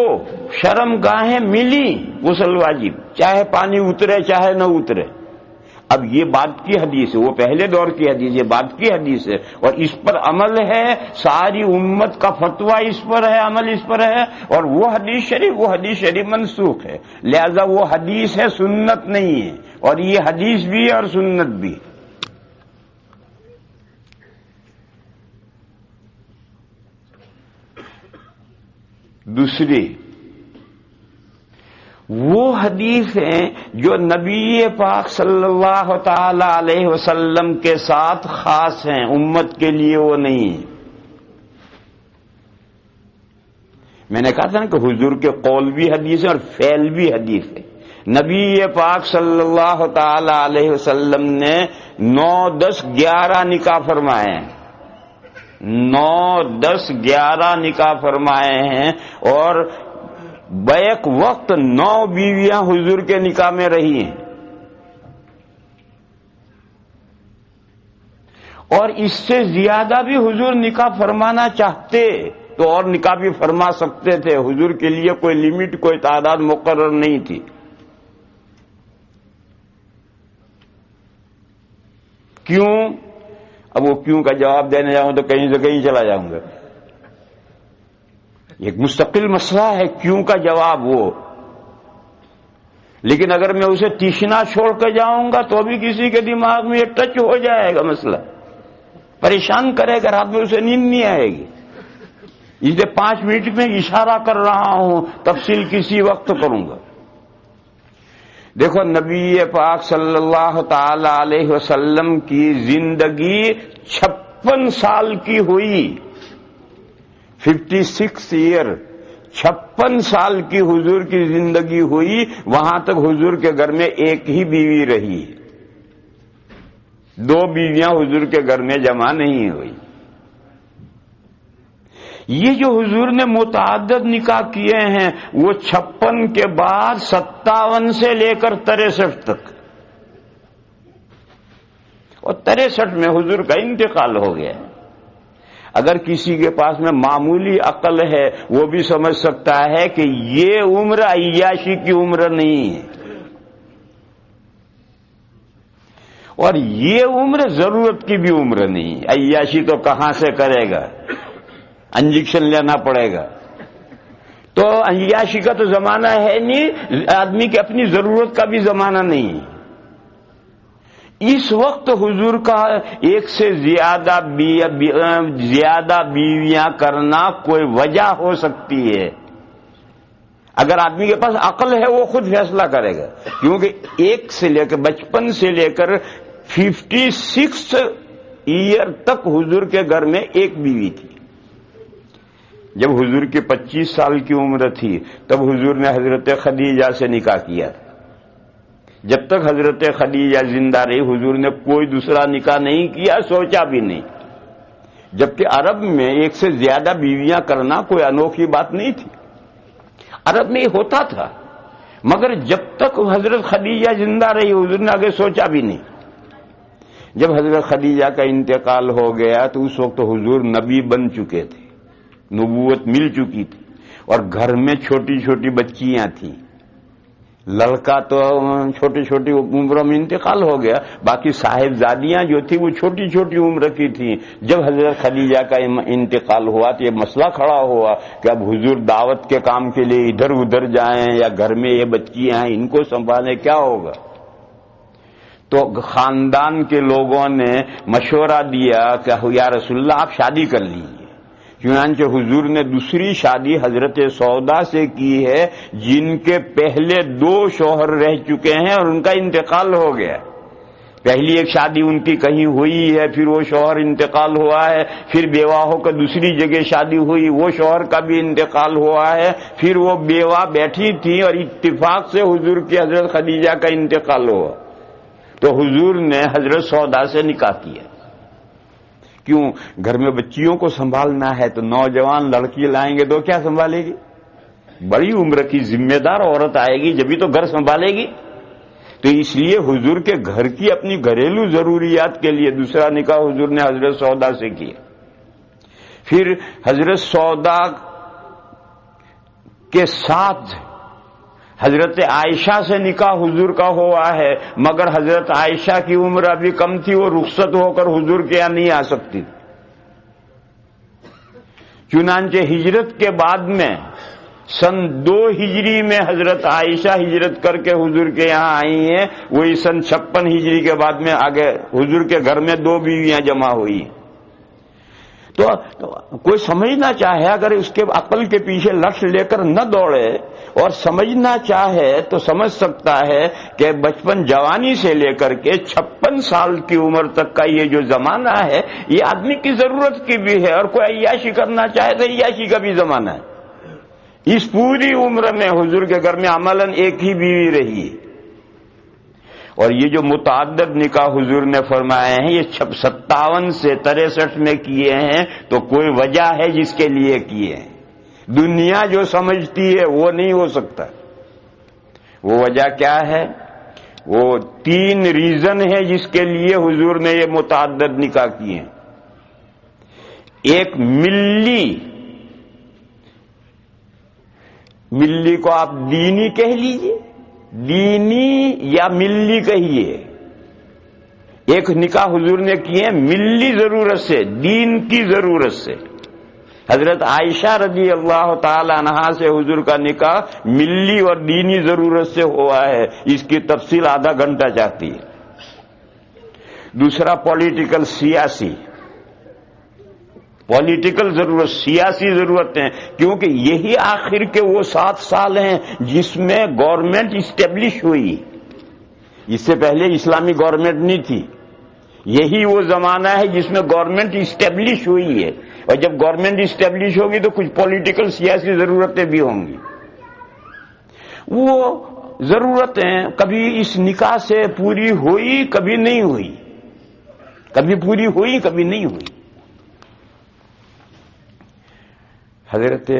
شرم گاہیں ملی غسل واجب، چاہے پانی اترے چاہے نہ اترے۔ اب یہ بعد کی حدیث ہے، وہ پہلے دور کی حدیث، یہ بعد کی حدیث ہے، اور اس پر عمل ہے، ساری امت کا فتویٰ اس پر ہے، عمل اس پر ہے، اور وہ حدیث شریف منسوخ ہے، لہذا وہ حدیث ہے، سنت نہیں ہے، اور یہ حدیث بھی ہے اور سنت بھی ہے۔ دوسری وہ حدیث ہیں جو نبی پاک صلی اللہ تعالی علیہ وسلم کے ساتھ خاص ہیں، امت کے لیے وہ نہیں ہیں۔ میں نے کہا تھا نا کہ حضور کے قول بھی حدیث ہے اور فعل بھی حدیث ہے۔ نبی پاک صلی اللہ تعالی علیہ وسلم نے 9، 10، 11 نکاح فرمائے ہیں، 9، 10، 11 نکاح فرمائے ہیں، اور بیک وقت 9 بیویاں حضور کے نکاح میں رہی ہیں، اور اس سے زیادہ بھی حضور نکاح فرمانا چاہتے تو اور نکاح بھی فرما سکتے تھے، حضور کے لیے کوئی لمٹ، کوئی تعداد مقرر نہیں تھی۔ کیوں؟ اب وہ کیوں کا جواب دینے جاؤں تو کہیں سے کہیں چلا جاؤں گا، ایک مستقل مسئلہ ہے کیوں کا جواب وہ، لیکن اگر میں اسے تیشنا چھوڑ کے جاؤں گا تو بھی کسی کے دماغ میں یہ ٹچ ہو جائے گا، مسئلہ پریشان کرے گا، رات میں اسے نیند نہیں آئے گی، اس لیے 5 منٹ میں اشارہ کر رہا ہوں، تفصیل کسی وقت کروں گا۔ دیکھو نبی پاک صلی اللہ تعالی علیہ وسلم کی زندگی 56 سال کی ہوئی، 56 ایئر، 56 سال کی حضور کی زندگی ہوئی، وہاں تک حضور کے گھر میں ایک ہی بیوی رہی، 2 بیویاں حضور کے گھر میں جمع نہیں ہوئی۔ یہ جو حضور نے متعدد نکاح کیے ہیں وہ 56 کے بعد 57 سے لے کر 63 تک، اور 63 میں حضور کا انتقال ہو گیا۔ اگر کسی کے پاس میں معمولی عقل ہے وہ بھی سمجھ سکتا ہے کہ یہ عمر عیاشی کی عمر نہیں ہے، اور یہ عمر ضرورت کی بھی عمر نہیں ہے۔ عیاشی تو کہاں سے کرے گا، انجیکشن لینا پڑے گا، تو عیاشی کا تو زمانہ ہے نہیں، آدمی کی اپنی ضرورت کا بھی زمانہ نہیں ہے۔ اس وقت حضور کا 1 سے زیادہ بیویاں کرنا کوئی وجہ ہو سکتی ہے، اگر آدمی کے پاس عقل ہے وہ خود فیصلہ کرے گا، کیونکہ 1 سے لے کر بچپن سے لے کر 56 ایئر تک حضور کے گھر میں ایک بیوی تھی. جب حضور کی 25 سال کی عمر تھی تب حضور نے حضرت خدیجہ سے نکاح کیا تھا. جب تک حضرت خدیجہ زندہ رہی حضور نے کوئی دوسرا نکاح نہیں کیا، سوچا بھی نہیں. جبکہ عرب میں ایک سے زیادہ بیویاں کرنا کوئی انوکھی بات نہیں تھی، عرب میں یہ ہوتا تھا. مگر جب تک حضرت خدیجہ زندہ رہی حضور نے آگے سوچا بھی نہیں. جب حضرت خدیجہ کا انتقال ہو گیا تو اس وقت حضور نبی بن چکے تھے، نبوت مل چکی تھی، اور گھر میں چھوٹی چھوٹی بچیاں تھیں. لڑکا تو چھوٹی چھوٹی عمروں میں انتقال ہو گیا، باقی صاحبزادیاں جو تھی وہ چھوٹی چھوٹی عمر کی تھیں. جب حضرت خدیجہ کا انتقال ہوا تو یہ مسئلہ کھڑا ہوا کہ اب حضور دعوت کے کام کے لیے ادھر ادھر جائیں یا گھر میں یہ بچیاں ہیں ان کو سنبھالیں، کیا ہوگا؟ تو خاندان کے لوگوں نے مشورہ دیا کہ یا رسول اللہ آپ شادی کر لیجیے. چنانچہ حضور نے دوسری شادی حضرت سودا سے کی ہے جن کے پہلے 2 شوہر رہ چکے ہیں اور ان کا انتقال ہو گیا. پہلی ایک شادی ان کی کہیں ہوئی ہے، پھر وہ شوہر انتقال ہوا ہے، پھر بیوہ ہو کر دوسری جگہ شادی ہوئی، وہ شوہر کا بھی انتقال ہوا ہے، پھر وہ بیوہ بیٹھی تھی اور اتفاق سے حضور کی حضرت خدیجہ کا انتقال ہوا تو حضور نے حضرت سودا سے نکاح کیا. کیوں؟ گھر میں بچیوں کو سنبھالنا ہے تو نوجوان لڑکی لائیں گے تو کیا سنبھالے گی؟ بڑی عمر کی ذمہ دار عورت آئے گی جبھی تو گھر سنبھالے گی. تو اس لیے حضور کے گھر کی اپنی گھریلو ضروریات کے لیے دوسرا نکاح حضور نے حضرت سودا سے کیا. پھر حضرت سودا کے ساتھ حضرت عائشہ سے نکاح حضور کا ہوا ہے، مگر حضرت عائشہ کی عمر ابھی کم تھی، وہ رخصت ہو کر حضور کے یہاں نہیں آ سکتی. چنانچہ ہجرت کے بعد میں سن 2 ہجری میں حضرت عائشہ ہجرت کر کے حضور کے یہاں آئی ہیں. وہی سن 56 ہجری کے بعد میں آگے حضور کے گھر میں 2 بیویاں جمع ہوئی. تو کوئی سمجھنا چاہے اگر اس کے عقل کے پیچھے لکش لے کر نہ دوڑے اور سمجھنا چاہے تو سمجھ سکتا ہے کہ بچپن جوانی سے لے کر کے 56 سال کی عمر تک کا یہ جو زمانہ ہے یہ آدمی کی ضرورت کی بھی ہے، اور کوئی عیاشی کرنا چاہے تو عیاشی کا بھی زمانہ ہے. اس پوری عمر میں حضور کے گھر میں عملاً ایک ہی بیوی رہی. اور یہ جو متعدد نکاح حضور نے فرمائے ہیں یہ 57 سے 63 میں کیے ہیں تو کوئی وجہ ہے جس کے لیے کیے ہیں. دنیا جو سمجھتی ہے وہ نہیں ہو سکتا. وہ وجہ کیا ہے؟ وہ 3 ریزن ہے جس کے لیے حضور نے یہ متعدد نکاح کیے ہیں. ایک ملی کو آپ دینی کہہ لیجئے، دینی یا ملی کہیے. ایک نکاح حضور نے کیے ہیں ملی ضرورت سے، دین کی ضرورت سے. حضرت عائشہ رضی اللہ تعالی عنہا سے حضور کا نکاح ملی اور دینی ضرورت سے ہوا ہے. اس کی تفصیل آدھا گھنٹہ چاہتی ہے. دوسرا پولیٹیکل، سیاسی ضرورت، سیاسی ضرورتیں، کیونکہ یہی آخر کے وہ 7 سال ہیں جس میں گورنمنٹ اسٹیبلش ہوئی. اس سے پہلے اسلامی گورنمنٹ نہیں تھی. یہی وہ زمانہ ہے جس میں گورنمنٹ اسٹیبلش ہوئی ہے، اور جب گورنمنٹ اسٹیبلش ہوگی تو کچھ پولیٹیکل سیاسی ضرورتیں بھی ہوں گی. وہ ضرورتیں کبھی اس نکاح سے پوری ہوئی، کبھی نہیں ہوئی، کبھی پوری ہوئی، کبھی نہیں ہوئی. حضرت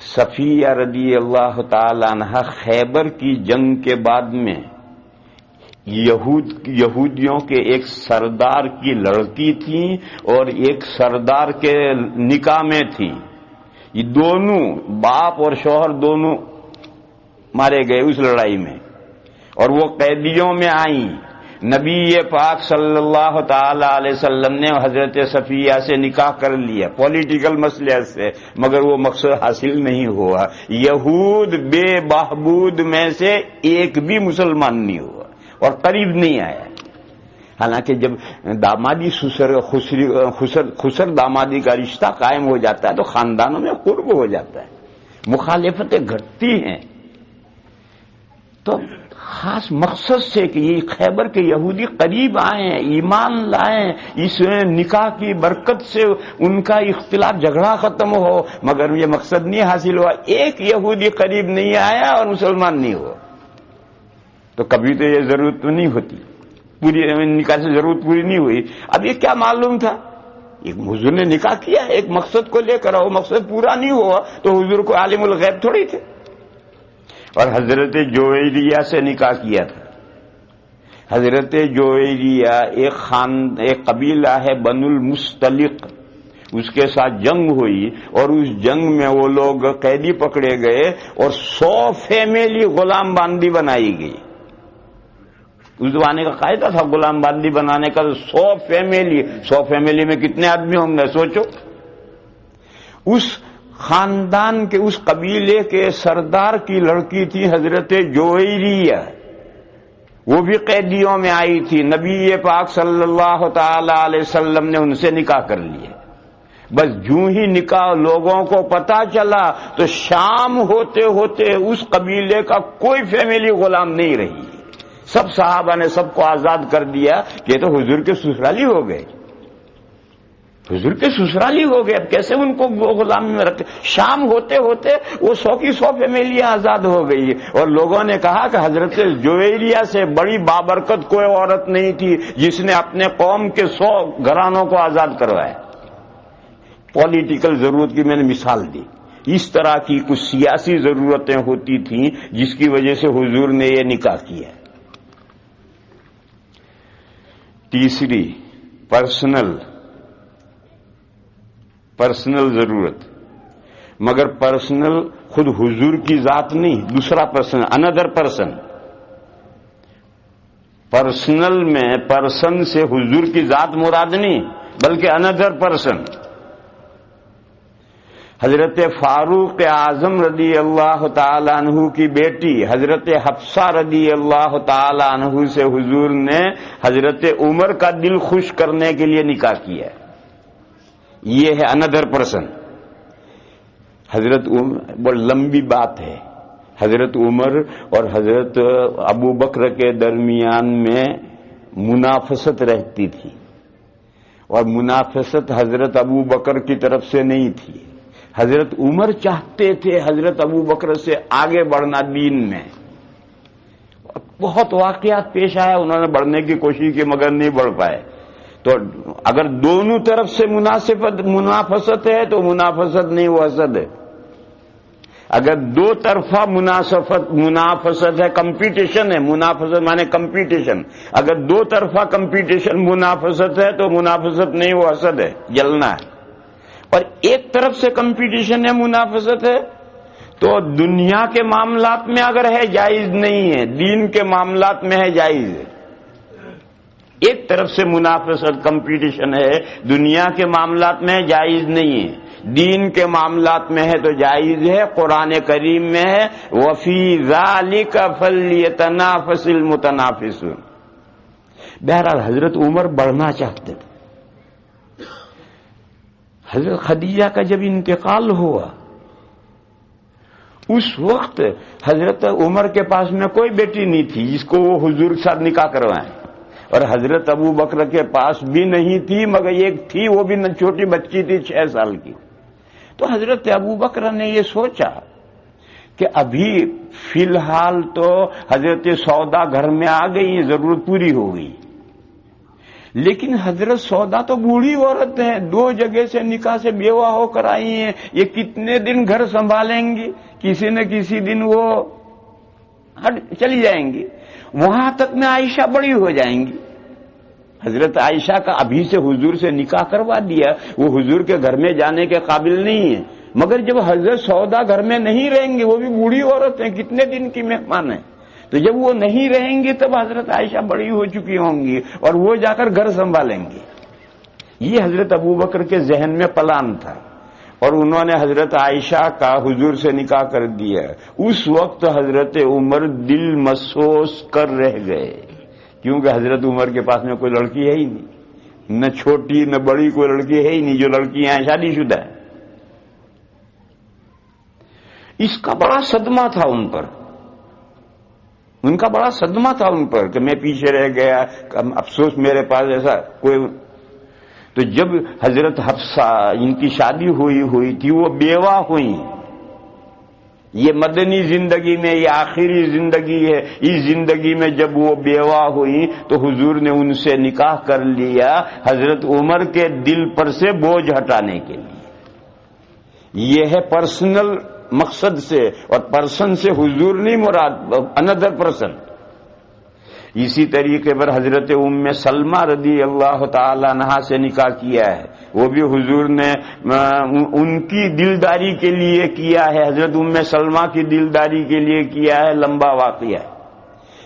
صفیہ رضی اللہ تعالی عنہ خیبر کی جنگ کے بعد میں یہودیوں کے ایک سردار کی لڑکی تھی اور ایک سردار کے نکاح میں تھی. یہ دونوں باپ اور شوہر دونوں مارے گئے اس لڑائی میں، اور وہ قیدیوں میں آئیں. نبی پاک صلی اللہ تعالی علیہ وسلم نے حضرت صفیہ سے نکاح کر لیا پولیٹیکل مسئلے سے، مگر وہ مقصد حاصل نہیں ہوا. یہود بے بہبود میں سے ایک بھی مسلمان نہیں ہوا اور قریب نہیں آیا. حالانکہ جب دامادی خسر دامادی کا رشتہ قائم ہو جاتا ہے تو خاندانوں میں قرب ہو جاتا ہے، مخالفتیں گھٹتی ہیں. تو خاص مقصد سے کہ یہ خیبر کے یہودی قریب آئیں، ایمان لائیں، اس نکاح کی برکت سے ان کا اختلاف جھگڑا ختم ہو، مگر یہ مقصد نہیں حاصل ہوا. ایک یہودی قریب نہیں آیا اور مسلمان نہیں ہوا تو کبھی تو یہ ضرورت تو نہیں ہوتی، پوری نکاح سے ضرورت پوری نہیں ہوئی. اب یہ کیا معلوم تھا؟ ایک حضور نے نکاح کیا ایک مقصد کو لے کر، وہ مقصد پورا نہیں ہوا تو حضور کو عالم الغیب تھوڑی تھے. اور حضرت جویریہ سے نکاح کیا تھا. حضرت جویریہ ایک قبیلہ ہے بنو المستلق، اس کے ساتھ جنگ ہوئی اور اس جنگ میں وہ لوگ قیدی پکڑے گئے اور 100 فیملی غلام باندی بنائی گئی. اس زمانے کا قاعدہ تھا غلام باندی بنانے کا. 100 فیملی میں کتنے آدمی ہوں گے سوچو. اس خاندان کے اس قبیلے کے سردار کی لڑکی تھی حضرت جویریہ، وہ بھی قیدیوں میں آئی تھی. نبی پاک صلی اللہ تعالی علیہ وسلم نے ان سے نکاح کر لیا. بس جوں ہی نکاح لوگوں کو پتا چلا تو شام ہوتے ہوتے اس قبیلے کا کوئی فیملی غلام نہیں رہی. سب صحابہ نے سب کو آزاد کر دیا کہ تو حضور کے سسرالی ہو گئے، حضور کے سسرالی ہو گئے. اب کیسے ان کو غلامی میں رکھتے؟ شام ہوتے ہوتے وہ 100 کی 100 فیملیاں آزاد ہو گئی. اور لوگوں نے کہا کہ حضرت جویریہ سے بڑی بابرکت کوئی عورت نہیں تھی جس نے اپنے قوم کے 100 گھرانوں کو آزاد کروایا. پولیٹیکل ضرورت کی میں نے مثال دی. اس طرح کی کچھ سیاسی ضرورتیں ہوتی تھیں جس کی وجہ سے حضور نے یہ نکاح کیا. تیسری پرسنل ضرورت، مگر پرسنل خود حضور کی ذات نہیں، دوسرا پرسن، اندر پرسن. پرسنل میں پرسن سے حضور کی ذات مراد نہیں بلکہ اندر پرسن. حضرت فاروق اعظم رضی اللہ تعالی عنہ کی بیٹی حضرت حفصہ رضی اللہ تعالی عنہ سے حضور نے حضرت عمر کا دل خوش کرنے کے لیے نکاح کیا. یہ ہے اندر پرسن. حضرت عمر بڑی لمبی بات ہے. حضرت عمر اور حضرت ابو بکر کے درمیان میں منافست رہتی تھی، اور منافست حضرت ابو بکر کی طرف سے نہیں تھی. حضرت عمر چاہتے تھے حضرت ابو بکر سے آگے بڑھنا دین میں. بہت واقعات پیش آیا، انہوں نے بڑھنے کی کوشش کی مگر نہیں بڑھ پائے. تو اگر دونوں طرف سے منافست ہے تو منافست نہیں، وہ حسد ہے. اگر دو طرفہ منافست ہے، کمپٹیشن ہے. منافست مانے کمپٹیشن. اگر دو طرفہ کمپٹیشن منافست ہے تو منافست نہیں، وہ حسد ہے، جلنا ہے. اور ایک طرف سے کمپٹیشن ہے، منافست ہے، تو دنیا کے معاملات میں اگر ہے جائز نہیں ہے، دین کے معاملات میں ہے جائز ہے. ایک طرف سے منافست کمپٹیشن ہے، دنیا کے معاملات میں جائز نہیں ہے، دین کے معاملات میں ہے تو جائز ہے. قرآن کریم میں ہے وَفِي ذَلِكَ فَلْيَتَنَافَسِ الْمُتَنَافِسُونَ. بہرحال حضرت عمر بڑھنا چاہتے تھے. حضرت خدیجہ کا جب انتقال ہوا اس وقت حضرت عمر کے پاس میں کوئی بیٹی نہیں تھی جس کو وہ حضور کے ساتھ نکاح کروائیں، اور حضرت ابو بکر کے پاس بھی نہیں تھی مگر ایک تھی، وہ بھی چھوٹی بچی تھی 6 سال کی. تو حضرت ابو بکر نے یہ سوچا کہ ابھی فی الحال تو حضرت سودا گھر میں آ گئی، ضرورت پوری ہو گئی، لیکن حضرت سودا تو بوڑھی عورت ہیں، 2 جگہ سے نکاح سے بیوہ ہو کر آئی ہیں، یہ کتنے دن گھر سنبھالیں گی؟ کسی نہ کسی دن وہ چلی جائیں گی. وہاں تک میں عائشہ بڑی ہو جائیں گی. حضرت عائشہ کا ابھی سے حضور سے نکاح کروا دیا، وہ حضور کے گھر میں جانے کے قابل نہیں ہے. مگر جب حضرت سودا گھر میں نہیں رہیں گے، وہ بھی بوڑھی عورت ہیں، کتنے دن کی مہمان ہیں، تو جب وہ نہیں رہیں گی تب حضرت عائشہ بڑی ہو چکی ہوں گی اور وہ جا کر گھر سنبھالیں گی. یہ حضرت ابو بکر کے ذہن میں پلان تھا، اور انہوں نے حضرت عائشہ کا حضور سے نکاح کر دیا. اس وقت حضرت عمر دل مسوس کر رہ گئے، کیونکہ حضرت عمر کے پاس میں کوئی لڑکی ہے ہی نہیں، نہ چھوٹی نہ بڑی کوئی لڑکی ہے ہی نہیں. جو لڑکیاں ہیں شادی شدہ ہیں. اس کا بڑا صدمہ تھا ان پر. ان کا بڑا صدمہ تھا ان پر کہ میں پیچھے رہ گیا، افسوس میرے پاس ایسا کوئی. تو جب حضرت حفصہ ان کی شادی ہوئی تھی، وہ بیوہ ہوئی. یہ مدنی زندگی میں یہ آخری زندگی ہے. اس زندگی میں جب وہ بیوہ ہوئی تو حضور نے ان سے نکاح کر لیا حضرت عمر کے دل پر سے بوجھ ہٹانے کے لیے. یہ ہے پرسنل مقصد سے، اور پرسن سے حضور نہیں مراد، اندر پرسن. اسی طریقے پر حضرت ام سلمہ رضی اللہ تعالی عنہا سے نکاح کیا ہے، وہ بھی حضور نے ان کی دلداری کے لیے کیا ہے، حضرت ام سلمہ کی دلداری کے لیے کیا ہے، لمبا واقعہ ہے.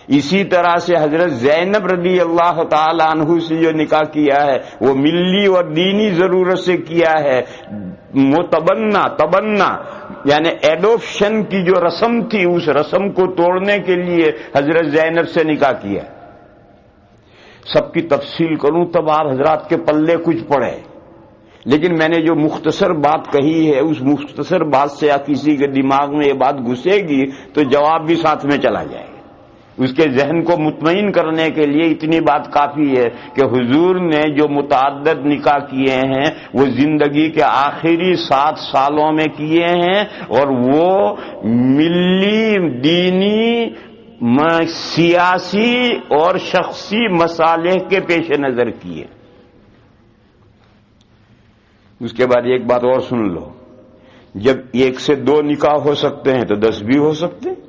اسی طرح سے حضرت زینب رضی اللہ تعالی عنہ سے جو نکاح کیا ہے وہ ملی اور دینی ضرورت سے کیا ہے. تبنا یعنی ایڈوپشن کی جو رسم تھی اس رسم کو توڑنے کے لیے حضرت زینب سے نکاح کیا. سب کی تفصیل کروں تب آپ حضرات کے پلے کچھ پڑے، لیکن میں نے جو مختصر بات کہی ہے اس مختصر بات سے یا کسی کے دماغ میں یہ بات گھسے گی تو جواب بھی ساتھ میں چلا جائے گا. اس کے ذہن کو مطمئن کرنے کے لیے اتنی بات کافی ہے کہ حضور نے جو متعدد نکاح کیے ہیں وہ زندگی کے آخری 7 سالوں میں کیے ہیں، اور وہ ملی، دینی، سیاسی اور شخصی مصالح کے پیش نظر کیے. اس کے بعد ایک بات اور سن لو، جب 1 سے 2 نکاح ہو سکتے ہیں تو 10 بھی ہو سکتے ہیں.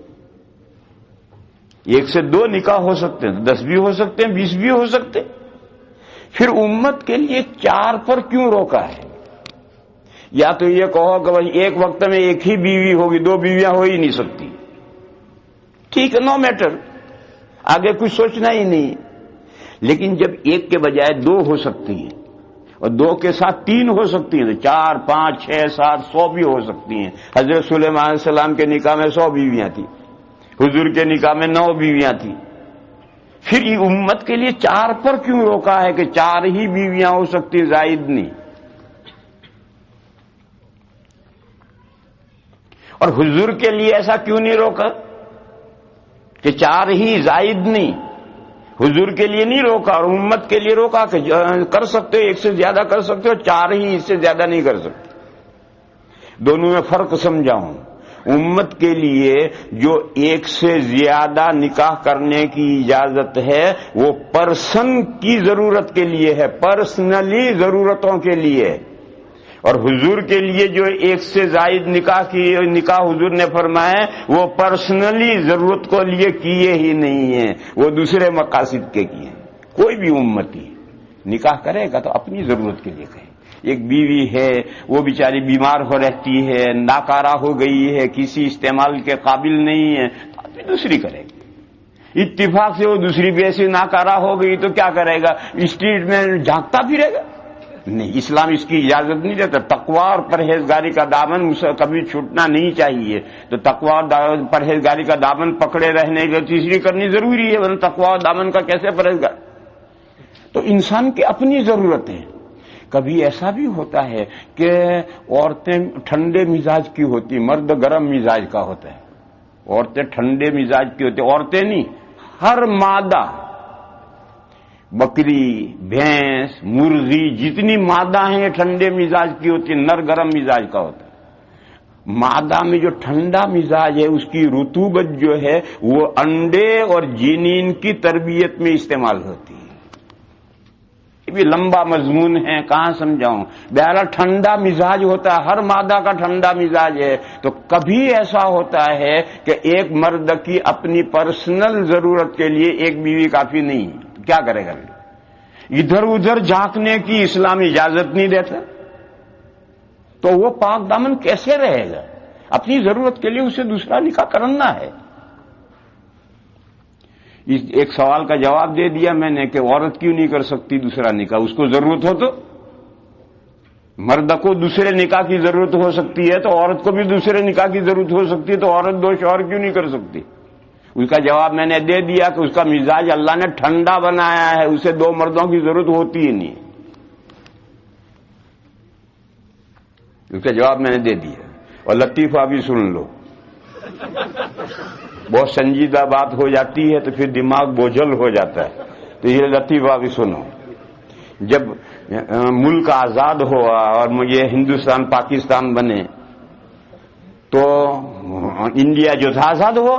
1 سے 2 نکاح ہو سکتے ہیں، 10 بھی ہو سکتے ہیں، 20 بھی ہو سکتے ہیں. پھر امت کے لیے 4 پر کیوں روکا ہے؟ یا تو یہ کہو کہ بھائی ایک وقت میں ایک ہی بیوی ہوگی، 2 بیویاں ہو ہی نہیں سکتی، ٹھیک ہے، نو میٹر، آگے کچھ سوچنا ہی نہیں. لیکن جب 1 کے بجائے 2 ہو سکتی ہیں اور 2 کے ساتھ 3 ہو سکتی ہیں تو 4، 5، 6، 7، 100 بھی ہو سکتی ہیں. حضرت سلیمان علیہ السلام کے نکاح میں 100 بیویاں تھیں، حضور کے نکاح میں 9 بیویاں تھیں. پھر یہ امت کے لیے 4 پر کیوں روکا ہے کہ 4 ہی بیویاں ہو سکتی، زائد نہیں؟ اور حضور کے لیے ایسا کیوں نہیں روکا کہ 4 ہی، زائد نہیں؟ حضور کے لیے نہیں روکا اور امت کے لیے روکا کہ کر سکتے ہو 1 سے زیادہ کر سکتے ہو، 4 ہی، اس سے زیادہ نہیں کر سکتے. دونوں میں فرق سمجھاؤں. امت کے لیے جو 1 سے زیادہ نکاح کرنے کی اجازت ہے وہ پرسن کی ضرورت کے لیے ہے، پرسنلی ضرورتوں کے لیے. اور حضور کے لیے جو 1 سے زائد نکاح حضور نے فرمایا وہ پرسنلی ضرورت کو لیے کیے ہی نہیں ہیں، وہ دوسرے مقاصد کے کیے ہیں. کوئی بھی امتی نکاح کرے گا تو اپنی ضرورت کے لیے کرے. ایک بیوی ہے وہ بیچاری بیمار ہو رہتی ہے، ناکارہ ہو گئی ہے، کسی استعمال کے قابل نہیں ہے، تو دوسری کرے گی. اتفاق سے وہ دوسری بھی ایسی ناکارہ ہو گئی تو کیا کرے گا؟ اسٹریٹ میں جھانکتا پھرے گا؟ نہیں، اسلام اس کی اجازت نہیں دیتا. تقوی اور پرہیزگاری کا دامن کبھی چھوٹنا نہیں چاہیے. تو تقوی اور پرہیزگاری کا دامن پکڑے رہنے کے لیے تیسری کرنی ضروری ہے، ورنہ تقوی اور دامن کا کیسے پرہیزگار؟ تو انسان کی اپنی ضرورتیں. کبھی ایسا بھی ہوتا ہے کہ عورتیں ٹھنڈے مزاج کی ہوتی، مرد گرم مزاج کا ہوتا ہے. عورتیں ٹھنڈے مزاج کی ہوتی، عورتیں نہیں، ہر مادہ، بکری، بھینس، مرغی، جتنی مادہ ہیں یہ ٹھنڈے مزاج کی ہوتی، نر گرم مزاج کا ہوتا ہے. مادہ میں جو ٹھنڈا مزاج ہے اس کی رطوبت جو ہے وہ انڈے اور جنین کی تربیت میں استعمال ہوتی ہے. یہ بھی لمبا مضمون ہے، کہاں سمجھاؤں. بہرحال ٹھنڈا مزاج ہوتا ہے، ہر مادہ کا ٹھنڈا مزاج ہے. تو کبھی ایسا ہوتا ہے کہ ایک مرد کی اپنی پرسنل ضرورت کے لیے ایک بیوی کافی نہیں، کیا کرے گا؟ ادھر ادھر جھانکنے کی اسلام اجازت نہیں دیتا. تو وہ پاک دامن کیسے رہے گا؟ اپنی ضرورت کے لیے اسے دوسرا نکاح کرنا ہے. ایک سوال کا جواب دے دیا میں نے کہ عورت کیوں نہیں کر سکتی دوسرا نکاح؟ اس کو ضرورت ہو تو. مرد کو دوسرے نکاح کی ضرورت ہو سکتی ہے تو عورت کو بھی دوسرے نکاح کی ضرورت ہو سکتی ہے، تو عورت 2 شوہر کیوں نہیں کر سکتی؟ اس کا جواب میں نے دے دیا کہ اس کا مزاج اللہ نے ٹھنڈا بنایا ہے، اسے 2 مردوں کی ضرورت ہوتی ہی نہیں. اس کا جواب میں نے دے دیا. اور لطیفہ بھی سن لو. بہت سنجیدہ بات ہو جاتی ہے تو پھر دماغ بوجھل ہو جاتا ہے. تو یہ لطیفہ بھی سنو. جب ملک آزاد ہوا اور یہ ہندوستان پاکستان بنے تو انڈیا جو تھا آزاد ہوا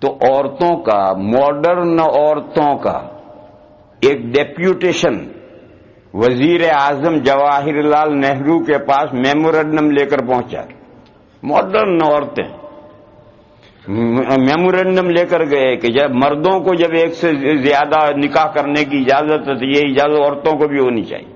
تو عورتوں کا، ماڈرن عورتوں کا ایک ڈیپیوٹیشن وزیر اعظم جواہر لال نہرو کے پاس میمورنڈم لے کر پہنچا. ماڈرن عورتیں میمورنڈم لے کر گئے کہ جب مردوں کو جب ایک سے زیادہ نکاح کرنے کی اجازت ہے تو یہ اجازت عورتوں کو بھی ہونی چاہیے.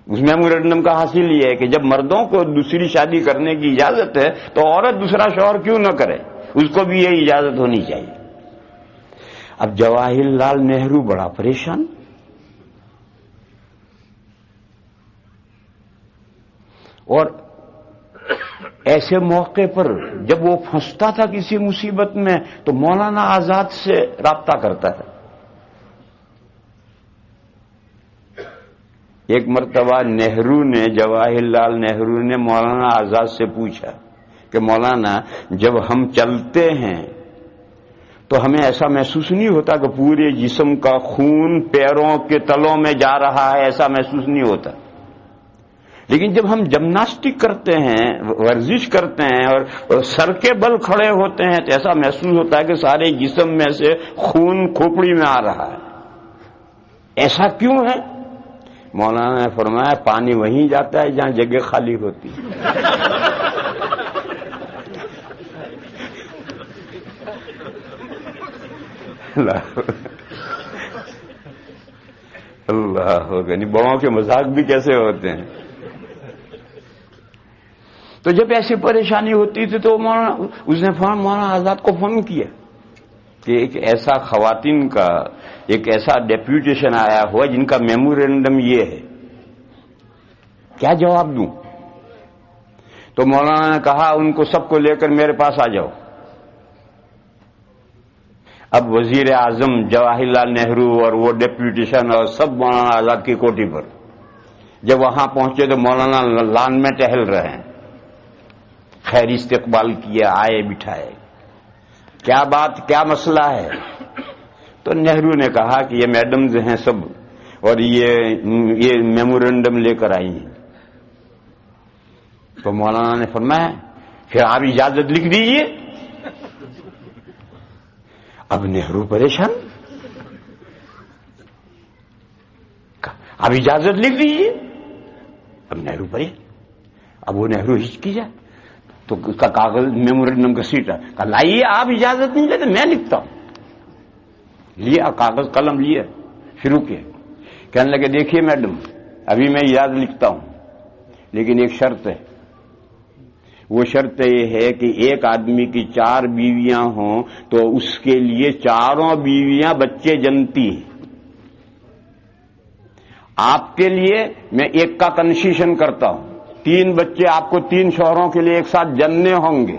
اس میمورنڈم کا حاصل یہ ہے کہ جب مردوں کو دوسری شادی کرنے کی اجازت ہے تو عورت دوسرا شوہر کیوں نہ کرے، اس کو بھی یہ اجازت ہونی چاہیے. اب جواہر لال نہرو بڑا پریشان. اور ایسے موقع پر جب وہ پھنستا تھا کسی مصیبت میں تو مولانا آزاد سے رابطہ کرتا ہے. ایک مرتبہ جواہر لال نہرو نے مولانا آزاد سے پوچھا کہ مولانا جب ہم چلتے ہیں تو ہمیں ایسا محسوس نہیں ہوتا کہ پورے جسم کا خون پیروں کے تلوں میں جا رہا ہے، ایسا محسوس نہیں ہوتا، لیکن جب ہم جمناسٹک کرتے ہیں، ورزش کرتے ہیں اور سر کے بل کھڑے ہوتے ہیں تو ایسا محسوس ہوتا ہے کہ سارے جسم میں سے خون کھوپڑی میں آ رہا ہے. ایسا کیوں ہے؟ مولانا نے فرمایا پانی وہیں جاتا ہے جہاں جگہ خالی ہوتی ہے. اللہ یعنی بڑوں کے مذاق بھی کیسے ہوتے ہیں. تو جب ایسی پریشانی ہوتی تھی تو اس نے مولانا آزاد کو فون کیا کہ ایک ایسا خواتین کا ایک ایسا ڈیپیوٹیشن آیا ہوا جن کا میمورنڈم یہ ہے، کیا جواب دوں؟ تو مولانا نے کہا ان کو سب کو لے کر میرے پاس آ جاؤ. اب وزیر اعظم جواہر لال نہرو اور وہ ڈیپیوٹیشن اور سب مولانا آزاد کی کوٹھی پر. جب وہاں پہنچے تو مولانا لان میں ٹہل رہے ہیں. خیر استقبال کیا، آئے بٹھائے، کیا بات کیا مسئلہ ہے؟ تو نہرو نے کہا کہ یہ میڈمز ہیں سب اور یہ میمورنڈم لے کر آئی ہیں. تو مولانا نے فرمایا پھر آپ اجازت لکھ دیجیے. اب نہرو پریشان، اب اجازت لکھ دیجیے. اب نہرو پریشان، اب وہ نہرو ہچکی جائے تو اس کا کاغذ میمورنڈم کا سیٹا کہا لائیے، آپ اجازت نہیں لیتے میں لکھتا ہوں. لیا کاغذ قلم لیا، شروع کیا. کہنے لگے دیکھیے میڈم ابھی میں اجازت لکھتا ہوں لیکن ایک شرط ہے. وہ شرط یہ ہے کہ ایک آدمی کی 4 بیویاں ہوں تو اس کے لیے 4 بیویاں بچے جنتی ہیں. آپ کے لیے میں ایک کا کنسیشن کرتا ہوں، 3 بچے آپ کو 3 شوہروں کے لیے ایک ساتھ جننے ہوں گے.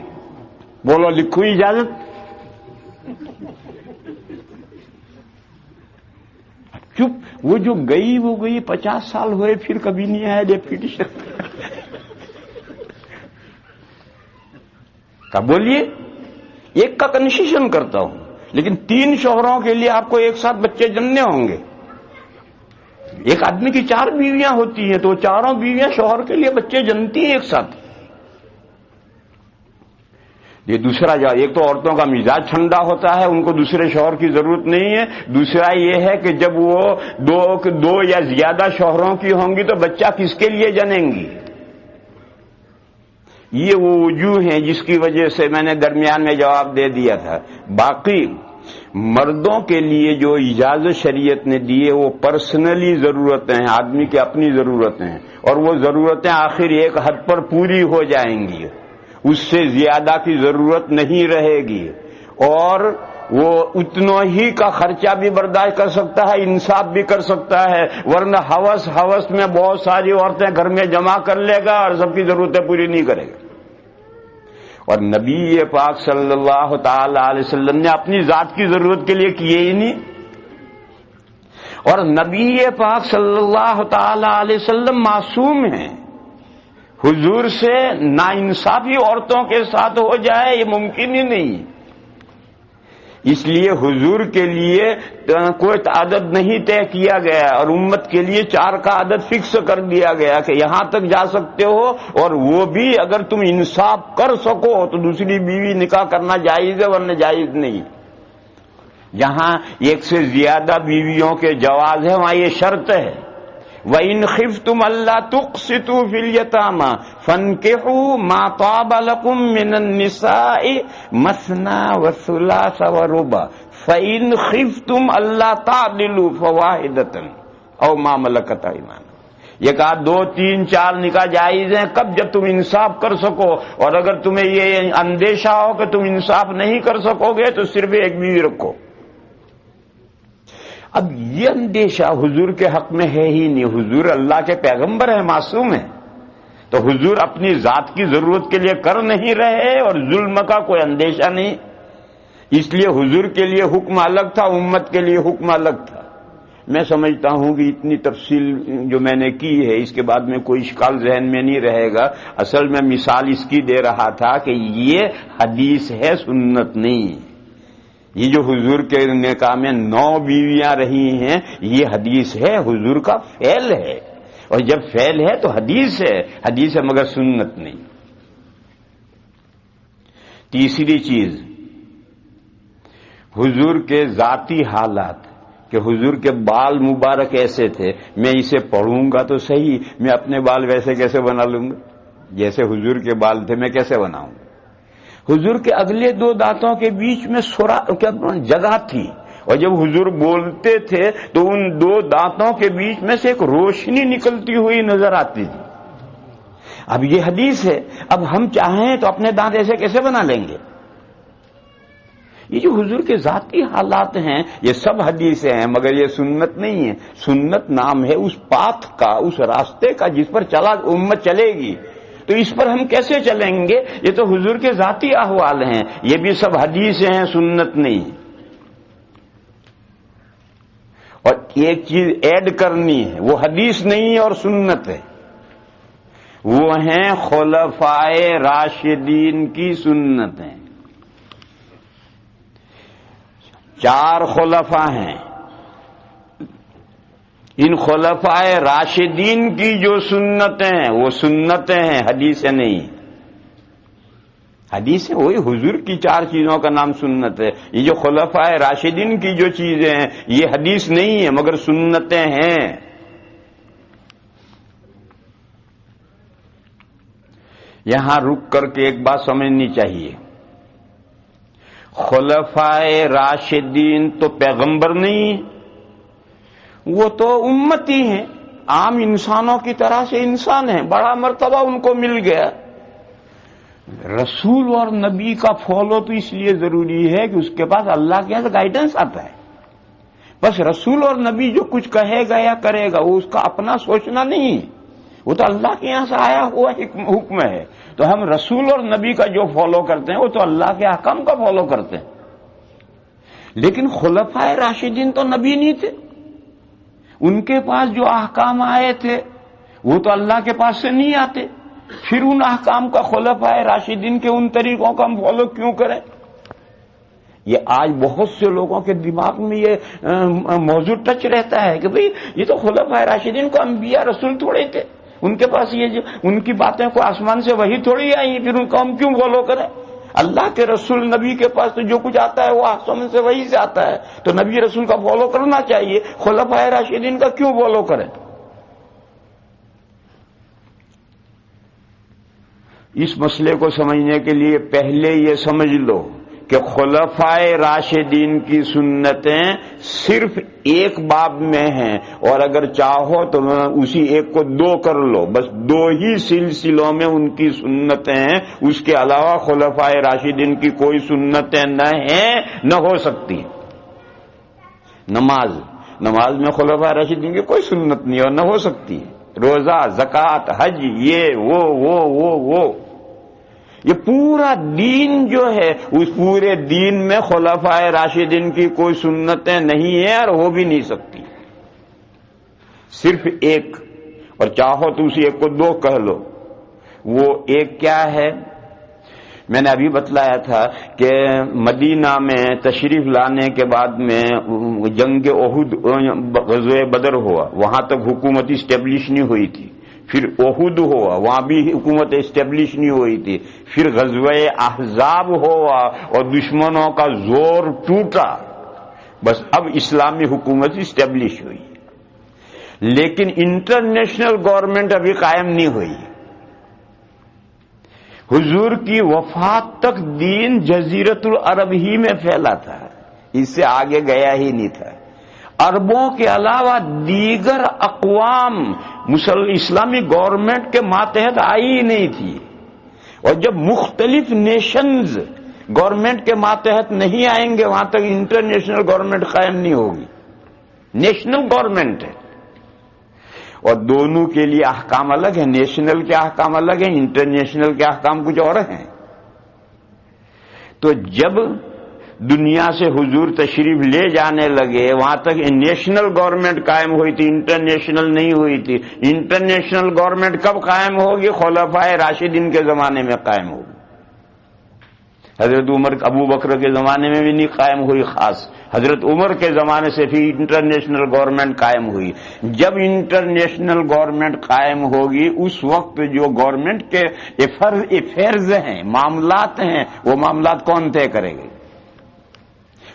بولو لکھو اجازت. چپ. وہ جو گئی وہ گئی، 50 سال ہوئے پھر کبھی نہیں آیا ڈیپیوٹیشن. بولیے ایک کا کنسیشن کرتا ہوں لیکن 3 شوہروں کے لیے آپ کو ایک ساتھ بچے جننے ہوں گے. ایک آدمی کی 4 بیویاں ہوتی ہیں تو 4 بیویاں شوہر کے لیے بچے جنتی ہیں ایک ساتھ. یہ دوسرا ایک تو عورتوں کا مزاج ٹھنڈا ہوتا ہے، ان کو دوسرے شوہر کی ضرورت نہیں ہے. دوسرا یہ ہے کہ جب وہ 2 یا زیادہ شوہروں کی ہوں گی تو بچہ کس کے لیے جنیں گی. یہ وہ وجوہ ہیں جس کی وجہ سے میں نے درمیان میں جواب دے دیا تھا. باقی مردوں کے لیے جو اجازت شریعت نے دی ہے وہ پرسنلی ضرورتیں ہیں، آدمی کی اپنی ضرورتیں ہیں اور وہ ضرورتیں آخر ایک حد پر پوری ہو جائیں گی، اس سے زیادہ کی ضرورت نہیں رہے گی. اور وہ اتنا ہی کا خرچہ بھی برداشت کر سکتا ہے، انصاف بھی کر سکتا ہے، ورنہ ہوس میں بہت ساری عورتیں گھر میں جمع کر لے گا اور سب کی ضرورتیں پوری نہیں کرے گا. اور نبی پاک صلی اللہ تعالی علیہ وسلم نے اپنی ذات کی ضرورت کے لیے کیے ہی نہیں. اور نبی پاک صلی اللہ تعالی علیہ وسلم معصوم ہیں، حضور سے ناانصافی عورتوں کے ساتھ ہو جائے یہ ممکن ہی نہیں. اس لیے حضور کے لیے کوئی عدد نہیں طے کیا گیا اور امت کے لیے 4 کا عدد فکس کر دیا گیا کہ یہاں تک جا سکتے ہو، اور وہ بھی اگر تم انصاف کر سکو تو دوسری بیوی نکاح کرنا جائز ہے ورنہ جائز نہیں. جہاں 1 سے زیادہ بیویوں کے جواز ہے وہاں یہ شرط ہے وَإِنْ خِفْتُمْ أَلَّا تُقْسِطُوا فِي الْيَتَامَى فَانكِحُوا مَا طَابَ لَكُم مِّنَ النِّسَاءِ مَثْنَىٰ وَثُلَاثَ وَرُبَاعَ فَإِنْ خِفْتُمْ أَلَّا تَعْدِلُوا فَوَاحِدَةً أَوْ مَا مَلَكَتْ أَيْمَانُكُمْ. یہ کہا 2 3 4 نکاح جائز ہیں کب؟ جب تم انصاف کر سکو، اور اگر تمہیں یہ اندیشہ ہو کہ تم انصاف نہیں کر سکو گے تو صرف ایک بیوی رکھو. اب یہ اندیشہ حضور کے حق میں ہے ہی نہیں. حضور اللہ کے پیغمبر ہیں، معصوم ہیں، تو حضور اپنی ذات کی ضرورت کے لیے کر نہیں رہے اور ظلم کا کوئی اندیشہ نہیں. اس لیے حضور کے لیے حکم الگ تھا، امت کے لیے حکم الگ تھا. میں سمجھتا ہوں کہ اتنی تفصیل جو میں نے کی ہے اس کے بعد میں کوئی اشکال ذہن میں نہیں رہے گا. اصل میں مثال اس کی دے رہا تھا کہ یہ حدیث ہے، سنت نہیں. یہ جو حضور کے نکاح میں 9 بیویاں رہی ہیں یہ حدیث ہے، حضور کا فعل ہے، اور جب فعل ہے تو حدیث ہے مگر سنت نہیں. تیسری چیز حضور کے ذاتی حالات، کہ حضور کے بال مبارک ایسے تھے، میں اسے پڑھوں گا تو صحیح، میں اپنے بال ویسے کیسے بنا لوں گا؟ جیسے حضور کے بال تھے میں کیسے بناؤں گا؟ حضور کے اگلے 2 دانتوں کے بیچ میں جگہ تھی، اور جب حضور بولتے تھے تو ان 2 دانتوں کے بیچ میں سے ایک روشنی نکلتی ہوئی نظر آتی تھی. اب یہ حدیث ہے، اب ہم چاہیں تو اپنے دانت ایسے کیسے بنا لیں گے؟ یہ جو حضور کے ذاتی حالات ہیں یہ سب حدیثیں ہیں مگر یہ سنت نہیں ہے. سنت نام ہے اس پاتھ کا، اس راستے کا جس پر امت چلے گی. تو اس پر ہم کیسے چلیں گے؟ یہ تو حضور کے ذاتی احوال ہیں، یہ بھی سب حدیثیں ہیں، سنت نہیں. اور ایک چیز ایڈ کرنی ہے، وہ حدیث نہیں ہے اور سنت ہے، وہ ہیں خلفائے راشدین کی سنتیں. 4 خلفاء ہیں، ان خلفائے راشدین کی جو سنتیں ہیں وہ سنتیں ہیں، حدیثیں نہیں. حدیثیں وہی حضور کی 4 چیزوں کا نام سنت ہے. یہ جو خلفائے راشدین کی جو چیزیں ہیں یہ حدیث نہیں ہے مگر سنتیں ہیں. یہاں رک کر کے ایک بات سمجھنی چاہیے، خلفائے راشدین تو پیغمبر نہیں، وہ تو امتی ہیں، عام انسانوں کی طرح سے انسان ہیں، بڑا مرتبہ ان کو مل گیا. رسول اور نبی کا فالو تو اس لیے ضروری ہے کہ اس کے پاس اللہ کے یہاں گائیڈنس آتا ہے. بس رسول اور نبی جو کچھ کہے گا یا کرے گا وہ اس کا اپنا سوچنا نہیں، وہ تو اللہ کے یہاں سے آیا ہوا حکم ہے. تو ہم رسول اور نبی کا جو فالو کرتے ہیں وہ تو اللہ کے احکام کا فالو کرتے ہیں. لیکن خلفائے راشدین تو نبی نہیں تھے، ان کے پاس جو احکام آئے تھے وہ تو اللہ کے پاس سے نہیں آتے. پھر ان احکام کا خلفائے راشدین کے ان طریقوں کا ہم فالو کیوں کریں؟ یہ آج بہت سے لوگوں کے دماغ میں یہ موضوع ٹچ رہتا ہے کہ بھئی یہ تو خلفائے راشدین کو انبیاء رسول تھوڑے تھے، ان کے پاس یہ جو ان کی باتیں کو آسمان سے وہی تھوڑی آئی، پھر ان کو ہم کیوں فالو کریں؟ اللہ کے رسول نبی کے پاس تو جو کچھ آتا ہے وہ آسمان سے وہی سے آتا ہے، تو نبی رسول کا فالو کرنا چاہیے، خلفائے راشدین کا کیوں فالو کریں؟ اس مسئلے کو سمجھنے کے لیے پہلے یہ سمجھ لو کہ خلفائے راشدین کی سنتیں صرف ایک باب میں ہیں، اور اگر چاہو تو اسی ایک کو 2 کر لو، بس 2 ہی سلسلوں میں ان کی سنتیں ہیں، اس کے علاوہ خلفائے راشدین کی کوئی سنتیں نہ ہیں نہ ہو سکتی. نماز میں خلفائے راشدین کی کوئی سنت نہیں اور نہ ہو سکتی. روزہ، زکوٰۃ، حج، یہ وہ یہ پورا دین جو ہے اس پورے دین میں خلفائے راشدین کی کوئی سنتیں نہیں ہیں اور ہو بھی نہیں سکتی. صرف ایک، اور چاہو تو اسی ایک کو 2 کہہ لو. وہ ایک کیا ہے؟ میں نے ابھی بتلایا تھا کہ مدینہ میں تشریف لانے کے بعد میں جنگ احد غزوہ بدر ہوا، وہاں تک حکومت اسٹیبلش نہیں ہوئی تھی. پھر احد ہوا، وہاں بھی حکومت اسٹیبلش نہیں ہوئی تھی. پھر غزوہ احزاب ہوا اور دشمنوں کا زور ٹوٹا، بس اب اسلامی حکومت اسٹیبلش ہوئی. لیکن انٹرنیشنل گورنمنٹ ابھی قائم نہیں ہوئی. حضور کی وفات تک دین جزیرت العرب ہی میں پھیلا تھا، اس سے آگے گیا ہی نہیں تھا. عربوں کے علاوہ دیگر اقوام اسلامی گورنمنٹ کے ماتحت آئی ہی نہیں تھی. اور جب مختلف نیشنز گورنمنٹ کے ماتحت نہیں آئیں گے وہاں تک انٹرنیشنل گورنمنٹ قائم نہیں ہوگی. نیشنل گورنمنٹ ہے اور دونوں کے لیے احکام الگ ہیں. نیشنل کے احکام الگ ہیں، انٹرنیشنل کے احکام کچھ اور ہیں. تو جب دنیا سے حضور تشریف لے جانے لگے وہاں تک نیشنل گورنمنٹ قائم ہوئی تھی، انٹرنیشنل نہیں ہوئی تھی. انٹرنیشنل گورنمنٹ کب قائم ہوگی؟ خلفائے راشدین کے زمانے میں قائم ہوگی. حضرت عمر ابو بکر کے زمانے میں بھی نہیں قائم ہوئی، خاص حضرت عمر کے زمانے سے پھر انٹرنیشنل گورنمنٹ قائم ہوئی. جب انٹرنیشنل گورنمنٹ قائم ہوگی اس وقت جو گورنمنٹ کے افیئرز ہیں، معاملات ہیں، وہ معاملات کون طے کرے گے؟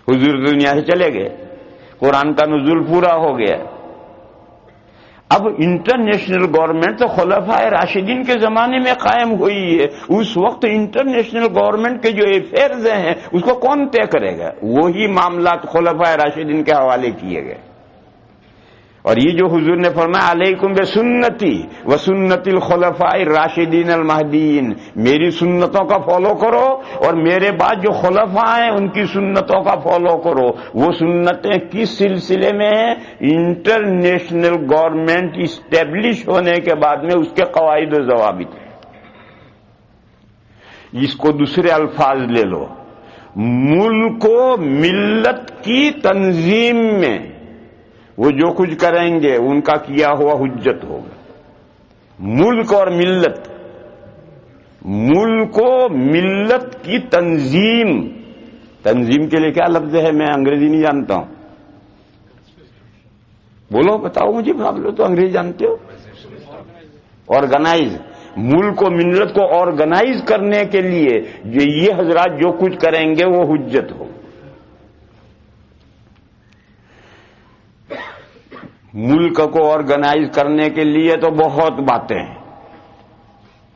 حضور دنیا سے چلے گئے، قرآن کا نزول پورا ہو گیا. اب انٹرنیشنل گورنمنٹ تو خلفائے راشدین کے زمانے میں قائم ہوئی ہے. اس وقت انٹرنیشنل گورنمنٹ کے جو افیئرز ہیں اس کو کون طے کرے گا؟ وہی معاملات خلفائے راشدین کے حوالے کیے گئے. اور یہ جو حضور نے فرمایا علیکم بسنتی وسنت الخلفاء الراشدین المہدیین، میری سنتوں کا فالو کرو اور میرے بعد جو خلفاء ہیں ان کی سنتوں کا فالو کرو. وہ سنتیں کس سلسلے میں ہیں؟ انٹرنیشنل گورنمنٹ اسٹیبلش ہونے کے بعد میں اس کے قواعد و ضوابط ہیں. اس کو دوسرے الفاظ لے لو، ملک و ملت کی تنظیم میں وہ جو کچھ کریں گے ان کا کیا ہوا حجت ہوگا. ملک اور ملت، ملک و ملت کی تنظیم. تنظیم کے لیے کیا لفظ ہے؟ میں انگریزی نہیں جانتا ہوں. بولو، بتاؤ مجھے. آپ لوگ تو انگریزی جانتے ہو. آرگنائز، ملک و ملت کو آرگنائز کرنے کے لیے جو یہ حضرات جو کچھ کریں گے وہ حجت ہو. ملک کو آرگنائز کرنے کے لیے تو بہت باتیں ہیں.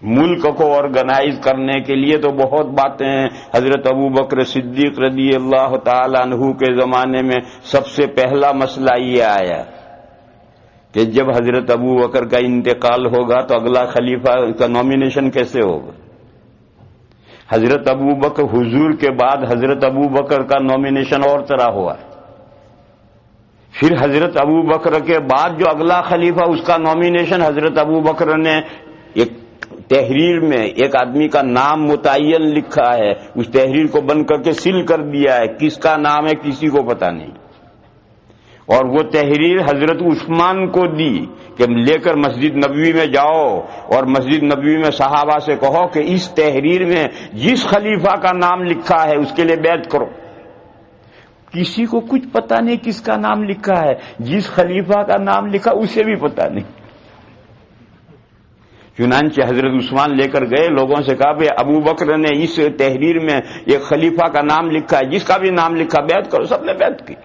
ملک کو آرگنائز کرنے کے لیے تو بہت باتیں ہیں. حضرت ابو بکر صدیق رضی اللہ تعالی عنہ کے زمانے میں سب سے پہلا مسئلہ یہ آیا کہ جب حضرت ابو بکر کا انتقال ہوگا تو اگلا خلیفہ کا نامینیشن کیسے ہوگا؟ حضرت ابو بکر، حضور کے بعد حضرت ابو بکر کا نامینیشن اور طرح ہوا. پھر حضرت ابو بکر کے بعد جو اگلا خلیفہ اس کا نامینیشن حضرت ابو بکر نے ایک تحریر میں ایک آدمی کا نام متعین لکھا ہے، اس تحریر کو بند کر کے سیل کر دیا ہے. کس کا نام ہے کسی کو پتہ نہیں. اور وہ تحریر حضرت عثمان کو دی کہ لے کر مسجد نبوی میں جاؤ اور مسجد نبوی میں صحابہ سے کہو کہ اس تحریر میں جس خلیفہ کا نام لکھا ہے اس کے لیے بیعت کرو. کسی کو کچھ پتہ نہیں کس کا نام لکھا ہے. جس خلیفہ کا نام لکھا اسے بھی پتہ نہیں. چنانچہ حضرت عثمان لے کر گئے، لوگوں سے کہا بھئی ابو بکر نے اس تحریر میں ایک خلیفہ کا نام لکھا ہے، جس کا بھی نام لکھا بیعت کرو. سب نے بیعت کی.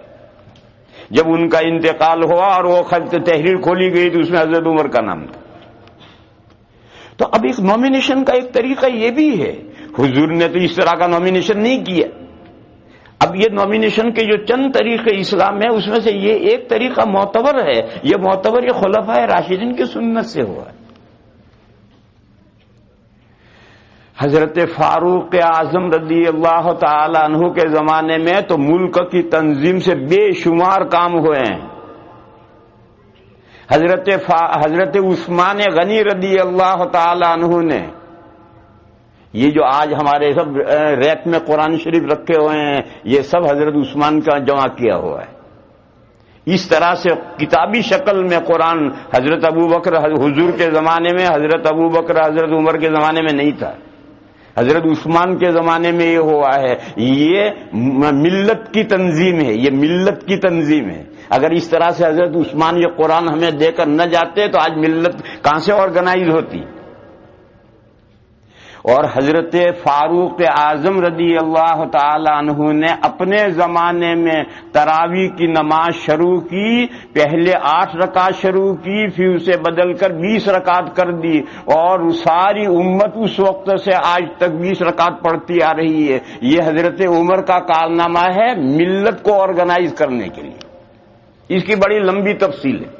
جب ان کا انتقال ہوا اور وہ تحریر کھولی گئی تو اس میں حضرت عمر کا نام تھا. تو اب ایک نامینیشن کا ایک طریقہ یہ بھی ہے. حضور نے تو اس طرح کا نامینیشن نہیں کیا. اب یہ نامینیشن کے جو چند طریقے اسلام میں اس میں سے یہ ایک طریقہ معتبر ہے. یہ معتبر یہ خلفائے راشدین کی سنت سے ہوا ہے. حضرت فاروق اعظم رضی اللہ تعالی عنہ کے زمانے میں تو ملک کی تنظیم سے بے شمار کام ہوئے ہیں. حضرت عثمان غنی رضی اللہ تعالی عنہ نے یہ جو آج ہمارے سب ریک میں قرآن شریف رکھے ہوئے ہیں یہ سب حضرت عثمان کا جمع کیا ہوا ہے. اس طرح سے کتابی شکل میں قرآن حضرت ابوبکر حضور کے زمانے میں، حضرت ابوبکر حضرت عمر کے زمانے میں نہیں تھا، حضرت عثمان کے زمانے میں یہ ہوا ہے۔ یہ ملت کی تنظیم ہے، یہ ملت کی تنظیم ہے۔ اگر اس طرح سے حضرت عثمان یہ قرآن ہمیں دے کر نہ جاتے تو آج ملت کہاں سے آرگنائز ہوتی؟ اور حضرت فاروق اعظم رضی اللہ تعالی عنہ نے اپنے زمانے میں تراویح کی نماز شروع کی، پہلے 8 رکعت شروع کی، پھر اسے بدل کر 20 رکعت کر دی، اور ساری امت اس وقت سے آج تک 20 رکعت پڑھتی آ رہی ہے۔ یہ حضرت عمر کا کارنامہ ہے ملت کو آرگنائز کرنے کے لیے۔ اس کی بڑی لمبی تفصیل ہے۔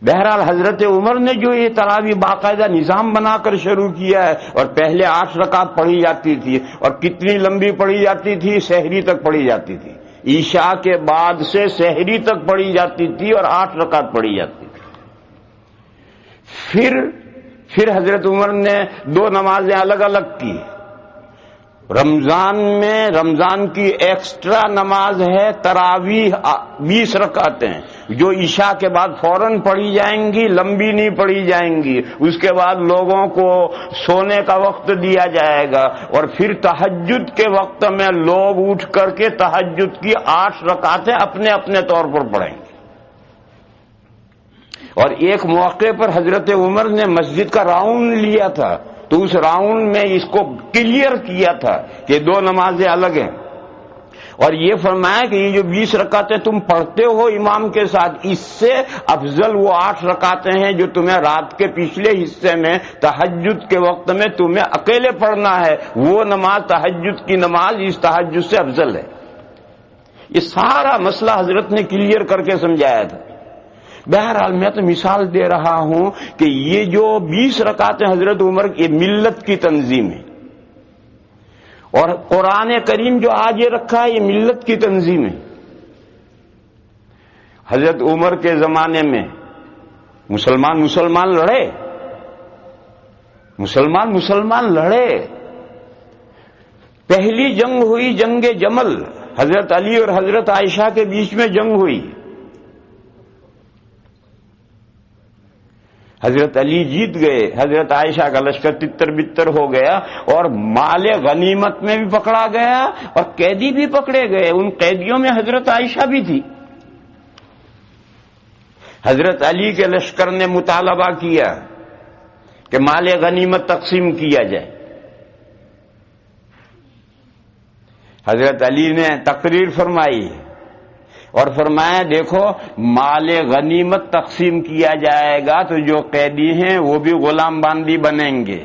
بہرحال حضرت عمر نے جو یہ تراویح باقاعدہ نظام بنا کر شروع کیا ہے، اور پہلے 8 رکعت پڑھی جاتی تھی، اور کتنی لمبی پڑھی جاتی تھی؟ سحری تک پڑھی جاتی تھی، عشاء کے بعد سے سحری تک پڑھی جاتی تھی اور 8 رکعت پڑھی جاتی تھی۔ پھر حضرت عمر نے 2 نمازیں الگ الگ کی۔ رمضان میں رمضان کی ایکسٹرا نماز ہے تراویح 20 رکعتیں، جو عشاء کے بعد فوراً پڑھی جائیں گی، لمبی نہیں پڑھی جائیں گی۔ اس کے بعد لوگوں کو سونے کا وقت دیا جائے گا، اور پھر تہجد کے وقت میں لوگ اٹھ کر کے تہجد کی 8 رکعتیں اپنے اپنے طور پر پڑھیں گے۔ اور ایک موقع پر حضرت عمر نے مسجد کا راؤنڈ لیا تھا، تو اس راؤنڈ میں اس کو کلیئر کیا تھا کہ 2 نمازیں الگ ہیں، اور یہ فرمایا کہ یہ جو 20 رکعتیں تم پڑھتے ہو امام کے ساتھ، اس سے افضل وہ 8 رکعتیں ہیں جو تمہیں رات کے پچھلے حصے میں تہجد کے وقت میں تمہیں اکیلے پڑھنا ہے۔ وہ نماز تہجد کی نماز اس تہجد سے افضل ہے۔ یہ سارا مسئلہ حضرت نے کلیئر کر کے سمجھایا تھا۔ بہرحال میں تو مثال دے رہا ہوں کہ یہ جو 20 رکعتیں حضرت عمر کی ملت کی تنظیم ہے، اور قرآن کریم جو آج یہ رکھا ہے یہ ملت کی تنظیم ہے۔ حضرت عمر کے زمانے میں مسلمان لڑے۔ پہلی جنگ ہوئی جنگ جمل، حضرت علی اور حضرت عائشہ کے بیچ میں جنگ ہوئی۔ حضرت علی جیت گئے، حضرت عائشہ کا لشکر تتر بتر ہو گیا، اور مال غنیمت میں بھی پکڑا گیا اور قیدی بھی پکڑے گئے۔ ان قیدیوں میں حضرت عائشہ بھی تھی۔ حضرت علی کے لشکر نے مطالبہ کیا کہ مال غنیمت تقسیم کیا جائے۔ حضرت علی نے تقریر فرمائی اور فرمایا دیکھو مال غنیمت تقسیم کیا جائے گا تو جو قیدی ہیں وہ بھی غلام باندی بنیں گے،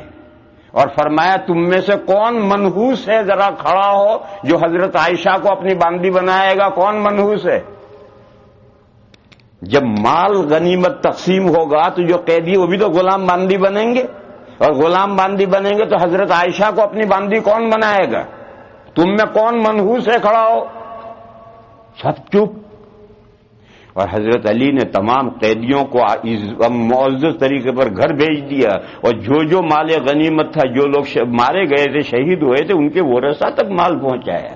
اور فرمایا تم میں سے کون منحوس ہے، ذرا کھڑا ہو جو حضرت عائشہ کو اپنی باندی بنائے گا، کون منحوس ہے؟ جب مال غنیمت تقسیم ہوگا تو جو قیدی وہ بھی تو غلام باندی بنیں گے، اور غلام باندی بنیں گے تو حضرت عائشہ کو اپنی باندی کون بنائے گا؟ تم میں کون منحوس ہے، کھڑا ہو۔ سب چپ۔ اور حضرت علی نے تمام قیدیوں کو معزز طریقے پر گھر بھیج دیا، اور جو مال غنیمت تھا، جو لوگ مارے گئے تھے، شہید ہوئے تھے، ان کے ورثاء تک مال پہنچایا۔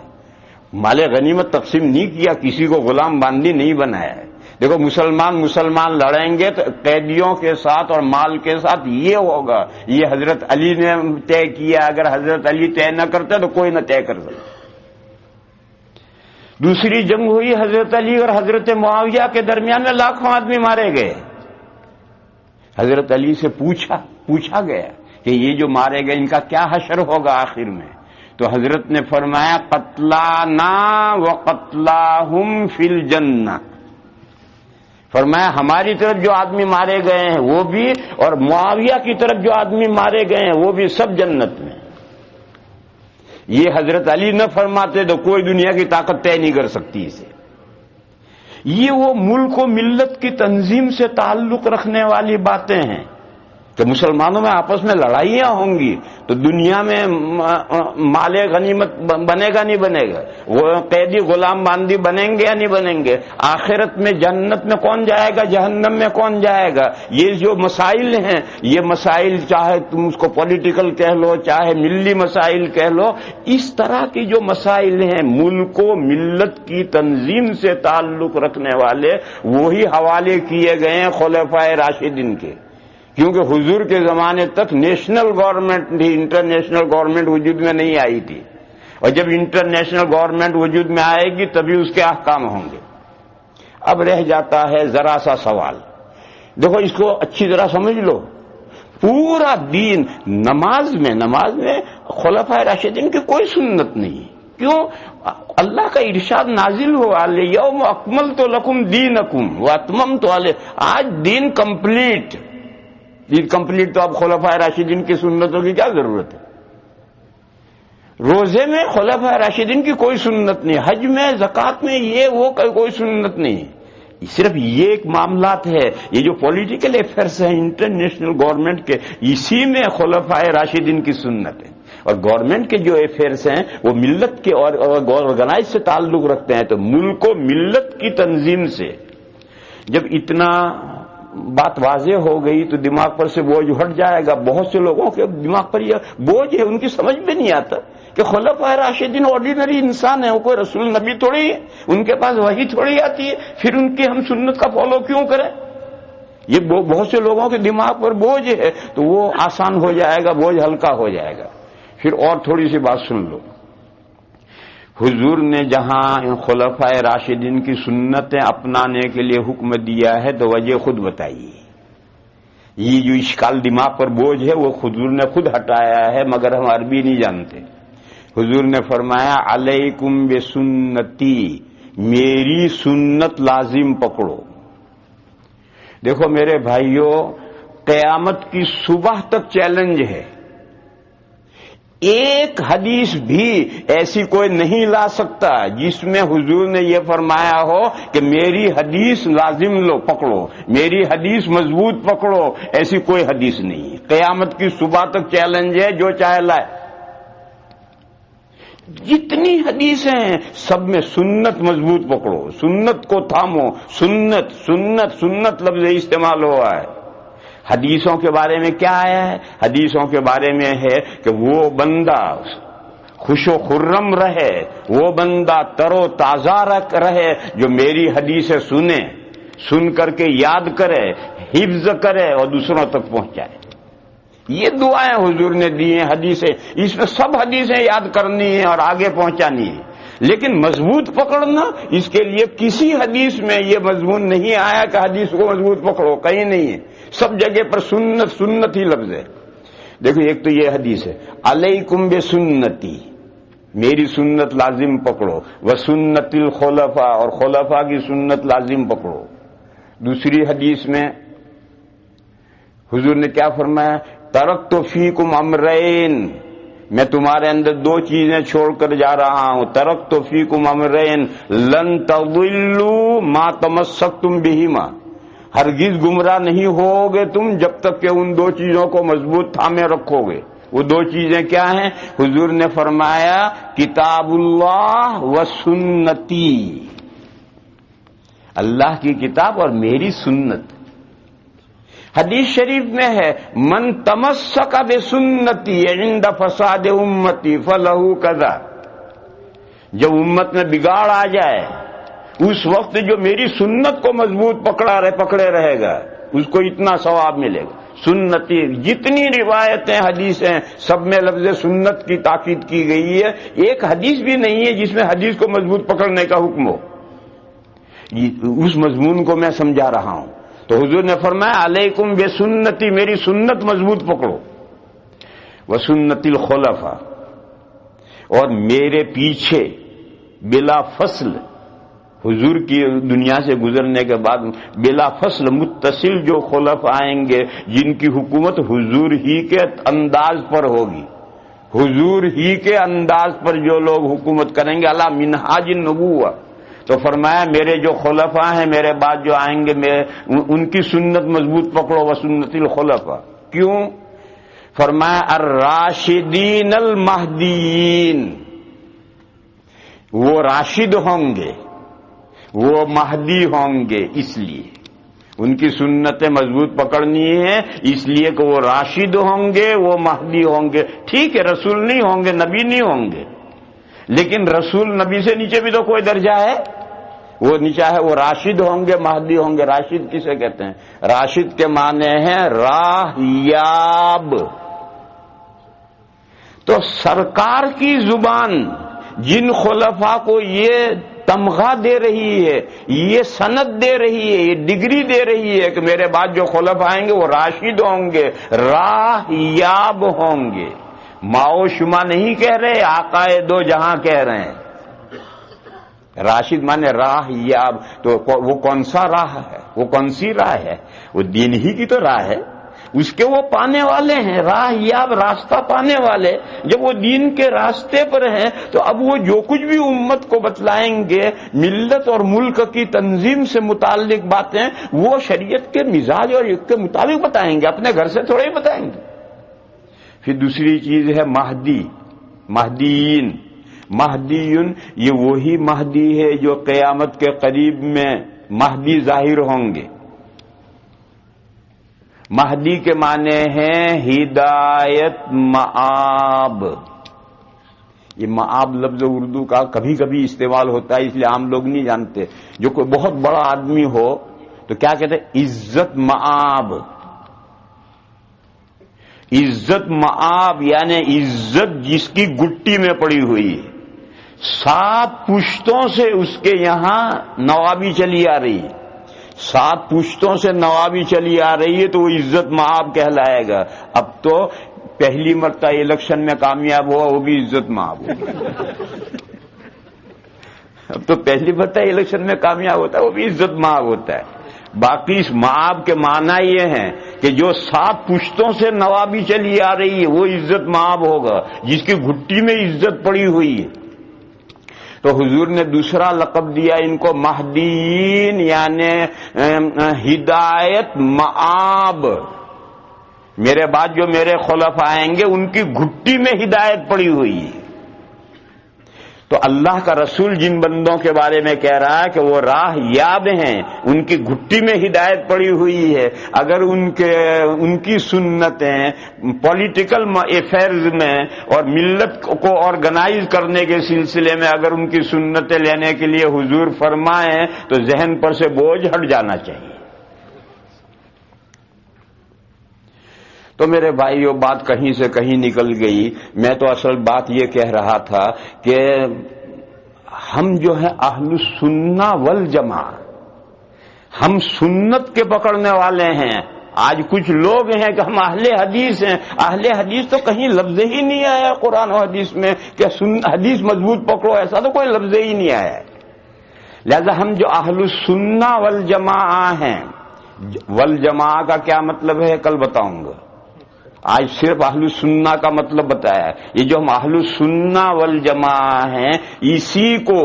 مال غنیمت تقسیم نہیں کیا، کسی کو غلام باندی نہیں بنایا۔ دیکھو مسلمان لڑیں گے تو قیدیوں کے ساتھ اور مال کے ساتھ یہ ہوگا، یہ حضرت علی نے طے کیا۔ اگر حضرت علی طے نہ کرتے تو کوئی نہ طے کر سکتا۔ دوسری جنگ ہوئی حضرت علی اور حضرت معاویہ کے درمیان میں، لاکھوں آدمی مارے گئے۔ حضرت علی سے پوچھا گیا کہ یہ جو مارے گئے ان کا کیا حشر ہوگا آخر میں؟ تو حضرت نے فرمایا قتلانا وقتلاہم فی الجنہ، فرمایا ہماری طرف جو آدمی مارے گئے ہیں وہ بھی، اور معاویہ کی طرف جو آدمی مارے گئے ہیں وہ بھی، سب جنت میں۔ یہ حضرت علی نہ فرماتے تو کوئی دنیا کی طاقت طے نہیں کر سکتی اسے۔ یہ وہ ملک و ملت کی تنظیم سے تعلق رکھنے والی باتیں ہیں۔ کہ مسلمانوں میں آپس میں لڑائیاں ہوں گی تو دنیا میں مال غنیمت بنے گا نہیں بنے گا، وہ قیدی غلام باندی بنیں گے یا نہیں بنیں گے، آخرت میں جنت میں کون جائے گا، جہنم میں کون جائے گا، یہ جو مسائل ہیں، یہ مسائل چاہے تم اس کو پولیٹیکل کہہ لو چاہے ملی مسائل کہہ لو، اس طرح کی جو مسائل ہیں ملک و ملت کی تنظیم سے تعلق رکھنے والے وہی حوالے کیے گئے ہیں خلفائے راشدین کے، کیونکہ حضور کے زمانے تک نیشنل گورنمنٹ تھی، انٹرنیشنل گورنمنٹ وجود میں نہیں آئی تھی، اور جب انٹرنیشنل گورنمنٹ وجود میں آئے گی تبھی اس کے احکام ہوں گے۔ اب رہ جاتا ہے ذرا سا سوال، دیکھو اس کو اچھی طرح سمجھ لو، پورا دین نماز میں خلفائے راشدین کی کوئی سنت نہیں، کیوں؟ اللہ کا ارشاد نازل ہوا الیوم اکملت لکم دینکم واتممت علیکم، آج دین کمپلیٹ، دین کمپلیٹ، تو اب خلفائے راشدین کی سنتوں کی کیا ضرورت ہے؟ روزے میں خلفائے راشدین کی کوئی سنت نہیں، حج میں زکوٰۃ میں یہ وہ کوئی سنت نہیں، صرف یہ ایک معاملات ہے، یہ جو پولیٹیکل افیئرس ہیں انٹرنیشنل گورنمنٹ کے، اسی میں خلفائے راشدین کی سنت ہے، اور گورنمنٹ کے جو افیئرس ہیں وہ ملت کے اور آرگنائز سے تعلق رکھتے ہیں، تو ملک و ملت کی تنظیم سے جب اتنا بات واضح ہو گئی تو دماغ پر سے بوجھ ہٹ جائے گا۔ بہت سے لوگوں کے دماغ پر یہ بوجھ ہے، ان کی سمجھ میں نہیں آتا کہ خلفائے راشدین آرڈینری انسان ہیں، وہ کوئی رسول نبی تھوڑی ہے، ان کے پاس وحی تھوڑی آتی ہے، پھر ان کی ہم سنت کا فالو کیوں کریں؟ یہ بہت سے لوگوں کے دماغ پر بوجھ ہے، تو وہ آسان ہو جائے گا، بوجھ ہلکا ہو جائے گا۔ پھر اور تھوڑی سی بات سن لو، حضور نے جہاں ان خلفائے راشدین کی سنتیں اپنانے کے لیے حکم دیا ہے تو وجہ خود بتائیے، یہ جو اشکال دماغ پر بوجھ ہے وہ حضور نے خود ہٹایا ہے، مگر ہم عربی نہیں جانتے۔ حضور نے فرمایا علیکم بسنتی، میری سنت لازم پکڑو۔ دیکھو میرے بھائیوں، قیامت کی صبح تک چیلنج ہے، ایک حدیث بھی ایسی کوئی نہیں لا سکتا جس میں حضور نے یہ فرمایا ہو کہ میری حدیث لازم لو، پکڑو، میری حدیث مضبوط پکڑو، ایسی کوئی حدیث نہیں۔ قیامت کی صبح تک چیلنج ہے، جو چاہے لائے۔ جتنی حدیثیں ہیں سب میں سنت مضبوط پکڑو، سنت کو تھامو، سنت سنت سنت لفظ استعمال ہوا ہے۔ حدیثوں کے بارے میں کیا آیا ہے؟ حدیثوں کے بارے میں ہے کہ وہ بندہ خوش و خرم رہے، وہ بندہ تر و تازہ رہے جو میری حدیثیں سنے، سن کر کے یاد کرے، حفظ کرے اور دوسروں تک پہنچائے۔ یہ دعائیں حضور نے دی ہیں، حدیثیں، اس میں سب حدیثیں یاد کرنی ہیں اور آگے پہنچانی ہے، لیکن مضبوط پکڑنا، اس کے لیے کسی حدیث میں یہ مضمون نہیں آیا کہ حدیث کو مضبوط پکڑو، کہیں نہیں ہے، سب جگہ پر سنت سنت ہی لفظ ہے۔ دیکھو ایک تو یہ حدیث ہے علیکم بسنتی، میری سنت لازم پکڑو، وسنت الخلفاء، اور خلفاء کی سنت لازم پکڑو۔ دوسری حدیث میں حضور نے کیا فرمایا؟ ترکت فیکم امرین، میں تمہارے اندر دو چیزیں چھوڑ کر جا رہا ہوں، ترکت فیکم امرین لن تضلوا ما تمسکتم بہما، ہرگز گمراہ نہیں ہوگے تم جب تک کہ ان دو چیزوں کو مضبوط تھامے رکھو گے۔ وہ دو چیزیں کیا ہیں؟ حضور نے فرمایا کتاب اللہ و سنتی، اللہ کی کتاب اور میری سنت۔ حدیث شریف میں ہے من تمسک بسنتی عند فساد امتی فلہ کذا، جب امت میں بگاڑ آ جائے اس وقت جو میری سنت کو مضبوط پکڑے رہے گا اس کو اتنا ثواب ملے گا۔ سنتی، جتنی روایتیں حدیثیں سب میں لفظ سنت کی تاکید کی گئی ہے، ایک حدیث بھی نہیں ہے جس میں حدیث کو مضبوط پکڑنے کا حکم ہو۔ اس مضمون کو میں سمجھا رہا ہوں۔ تو حضور نے فرمایا علیکم بسنتی، میری سنت مضبوط پکڑو، وسنت الخلفاء، اور میرے پیچھے بلا فصل، حضور کی دنیا سے گزرنے کے بعد بلا فصل متصل جو خلف آئیں گے جن کی حکومت حضور ہی کے انداز پر ہوگی، حضور ہی کے انداز پر جو لوگ حکومت کریں گے علی منہاج النبوہ، تو فرمایا میرے جو خلفاء ہیں میرے بعد جو آئیں گے ان کی سنت مضبوط پکڑو، و سنت الخلفاء۔ کیوں؟ فرمایا الراشدین المہدیین، وہ راشد ہوں گے، وہ مہدی ہوں گے، اس لیے ان کی سنتیں مضبوط پکڑنی ہے، اس لیے کہ وہ راشد ہوں گے، وہ مہدی ہوں گے۔ ٹھیک ہے رسول نہیں ہوں گے، نبی نہیں ہوں گے، لیکن رسول نبی سے نیچے بھی تو کوئی درجہ ہے، وہ نیچا ہے، وہ راشد ہوں گے، مہدی ہوں گے۔ راشد کسے کہتے ہیں؟ راشد کے معنی ہیں راہ یاب۔ تو سرکار کی زبان جن خلفاء کو یہ تمغہ دے رہی ہے، یہ سند دے رہی ہے، یہ ڈگری دے رہی ہے کہ میرے بعد جو خلفاء آئیں گے وہ راشد ہوں گے، راہ یاب ہوں گے۔ ماؤ شما نہیں کہہ رہے، آقائے دو جہاں کہہ رہے ہیں۔ راشد مانے راہ یاب، تو وہ کون سا راہ ہے؟ وہ کون سی راہ ہے؟ وہ دین ہی کی تو راہ ہے، اس کے وہ پانے والے ہیں، راہ یاب راستہ پانے والے۔ جب وہ دین کے راستے پر ہیں تو اب وہ جو کچھ بھی امت کو بتلائیں گے ملت اور ملک کی تنظیم سے متعلق باتیں، وہ شریعت کے مزاج اور کے مطابق بتائیں گے، اپنے گھر سے تھوڑے ہی بتائیں گے۔ پھر دوسری چیز ہے مہدی، مہدیین۔ مہدیون یہ وہی مہدی ہے جو قیامت کے قریب میں مہدی ظاہر ہوں گے۔ مہدی کے معنی ہیں ہدایت مآب۔ یہ مآب لفظ اردو کا کبھی کبھی استعمال ہوتا ہے، اس لیے عام لوگ نہیں جانتے۔ جو کوئی بہت بڑا آدمی ہو تو کیا کہتے ہیں؟ عزت مآب۔ عزت مآب یعنی عزت جس کی گٹی میں پڑی ہوئی ہے، 7 پشتوں سے اس کے یہاں نوابی چلی آ رہی ہے، 7 پشتوں سے نوابی چلی آ رہی ہے، تو وہ عزت مآب کہلائے گا۔ اب تو پہلی مرتبہ الیکشن میں کامیاب ہوا وہ بھی عزت مآب ہو، اب تو پہلی مرتبہ الیکشن میں کامیاب ہوتا ہے وہ بھی عزت مآب ہوتا ہے۔ باقی اس مآب کے معنی یہ ہیں کہ جو 7 پشتوں سے نوابی چلی آ رہی ہے وہ عزت مآب ہوگا، جس کی گھٹی میں عزت پڑی ہوئی ہے۔ تو حضور نے دوسرا لقب دیا ان کو مہدیین، یعنی ہدایت مآب۔ میرے بعد جو میرے خلفاء آئیں گے ان کی گھٹی میں ہدایت پڑی ہوئی ہے۔ تو اللہ کا رسول جن بندوں کے بارے میں کہہ رہا ہے کہ وہ راہ یاب ہیں، ان کی گھٹی میں ہدایت پڑی ہوئی ہے، اگر ان کی سنتیں پولیٹیکل افیئرز میں اور ملت کو آرگنائز کرنے کے سلسلے میں اگر ان کی سنتیں لینے کے لیے حضور فرمائیں تو ذہن پر سے بوجھ ہٹ جانا چاہیے۔ تو میرے بھائیو بات کہیں سے کہیں نکل گئی۔ میں تو اصل بات یہ کہہ رہا تھا کہ ہم جو ہے اہل السنہ والجماعہ، ہم سنت کے پکڑنے والے ہیں۔ آج کچھ لوگ ہیں کہ ہم اہل حدیث ہیں، اہل حدیث تو کہیں لفظ ہی نہیں آیا قرآن و حدیث میں کہ حدیث مضبوط پکڑو، ایسا تو کوئی لفظ ہی نہیں آیا ہے۔ لہذا ہم جو اہل السنہ والجماعہ ہیں، والجماعہ کا کیا مطلب ہے کل بتاؤں گا، آج صرف اہل السنہ کا مطلب بتایا ہے۔ یہ جو ہم اہل السنہ والجماعہ ہیں اسی کو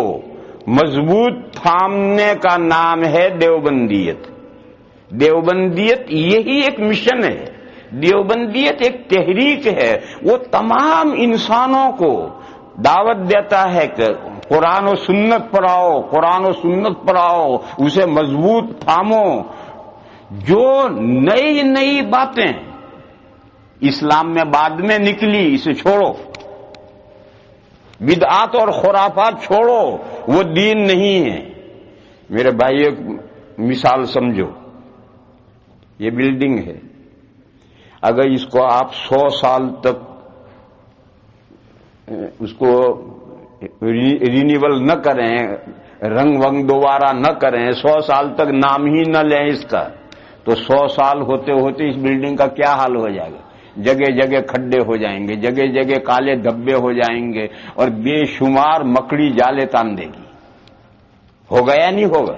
مضبوط تھامنے کا نام ہے دیوبندیت۔ دیوبندیت یہی ایک مشن ہے، دیوبندیت ایک تحریک ہے، وہ تمام انسانوں کو دعوت دیتا ہے کہ قرآن و سنت پر آؤ، قرآن و سنت پر آؤ، اسے مضبوط تھامو۔ جو نئی نئی باتیں اسلام میں بعد میں نکلی اسے چھوڑو، بدعات اور خرافات چھوڑو، وہ دین نہیں ہے۔ میرے بھائی ایک مثال سمجھو، یہ بلڈنگ ہے، اگر اس کو آپ 100 سال تک اس کو رینیول نہ کریں، رنگ ونگ دوبارہ نہ کریں، 100 سال تک نام ہی نہ لیں اس کا، تو 100 سال ہوتے ہوتے اس بلڈنگ کا کیا حال ہو جائے گا؟ جگہ جگہ کھڈے ہو جائیں گے، جگہ جگہ کالے دھبے ہو جائیں گے، اور بے شمار مکڑی جالے تان دے گی۔ ہوگا یا نہیں ہوگا؟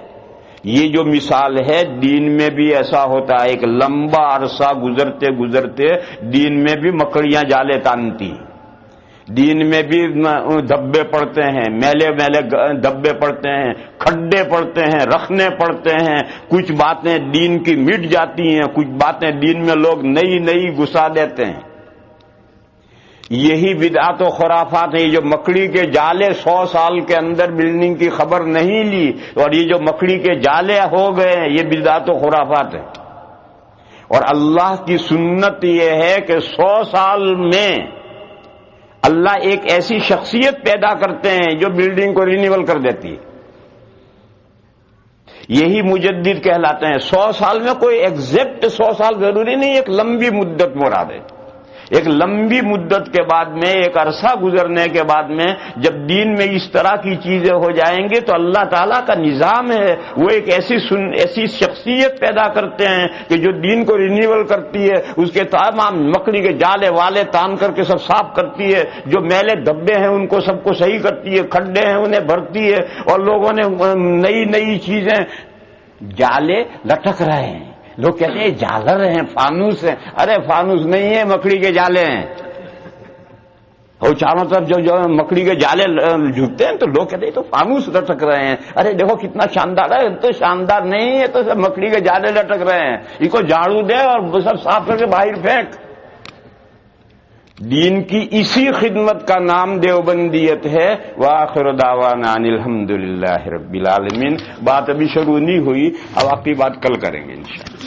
یہ جو مثال ہے دین میں بھی ایسا ہوتا ہے، ایک لمبا عرصہ گزرتے گزرتے دین میں بھی مکڑیاں جالے تانتی، دین میں بھی دھبے پڑتے ہیں، میلے میلے دھبے پڑتے ہیں، کھڈے پڑتے ہیں، رکھنے پڑتے ہیں، کچھ باتیں دین کی مٹ جاتی ہیں، کچھ باتیں دین میں لوگ نئی نئی گھسا دیتے ہیں۔ یہی بدعات و خرافات ہیں۔ یہ جو مکڑی کے جالے 100 سال کے اندر بلڈنگ کی خبر نہیں لی اور یہ جو مکڑی کے جالے ہو گئے ہیں، یہ بدعات و خرافات ہیں۔ اور اللہ کی سنت یہ ہے کہ 100 سال میں اللہ ایک ایسی شخصیت پیدا کرتے ہیں جو بلڈنگ کو رینیول کر دیتی ہے۔ یہی مجدد کہلاتے ہیں۔ 100 سال میں کوئی ایگزیکٹ 100 سال ضروری نہیں، ایک لمبی مدت مراد ہے۔ ایک لمبی مدت کے بعد میں، ایک عرصہ گزرنے کے بعد میں جب دین میں اس طرح کی چیزیں ہو جائیں گے تو اللہ تعالیٰ کا نظام ہے، وہ ایک ایسی شخصیت پیدا کرتے ہیں کہ جو دین کو رینیول کرتی ہے، اس کے تمام مکڑی کے جالے والے تان کر کے سب صاف کرتی ہے، جو میلے دھبے ہیں ان کو سب کو صحیح کرتی ہے، کھڈے ہیں انہیں بھرتی ہے، اور لوگوں نے نئی نئی چیزیں۔ جالے لٹک رہے ہیں، لوگ کہتے ہیں جالر ہیں، فانوس ہیں۔ ارے فانوس نہیں ہے، مکڑی کے جالے ہیں۔ اور چاروں طرف جو مکڑی کے جالے جھکتے ہیں تو لوگ کہتے ہیں تو فانوس لٹک رہے ہیں۔ ارے دیکھو کتنا شاندار ہے، تو شاندار نہیں ہے، تو سب مکڑی کے جالے لٹک رہے ہیں، اس کو جھاڑو دے اور سب صاف کر کے باہر پھینک۔ دین کی اسی خدمت کا نام دیوبندیت ہے۔ وآخر دعوانا ان الحمدللہ رب العالمین۔ بات ابھی شروع نہیں ہوئی، اب آپ کی بات کل کریں گے انشاءاللہ۔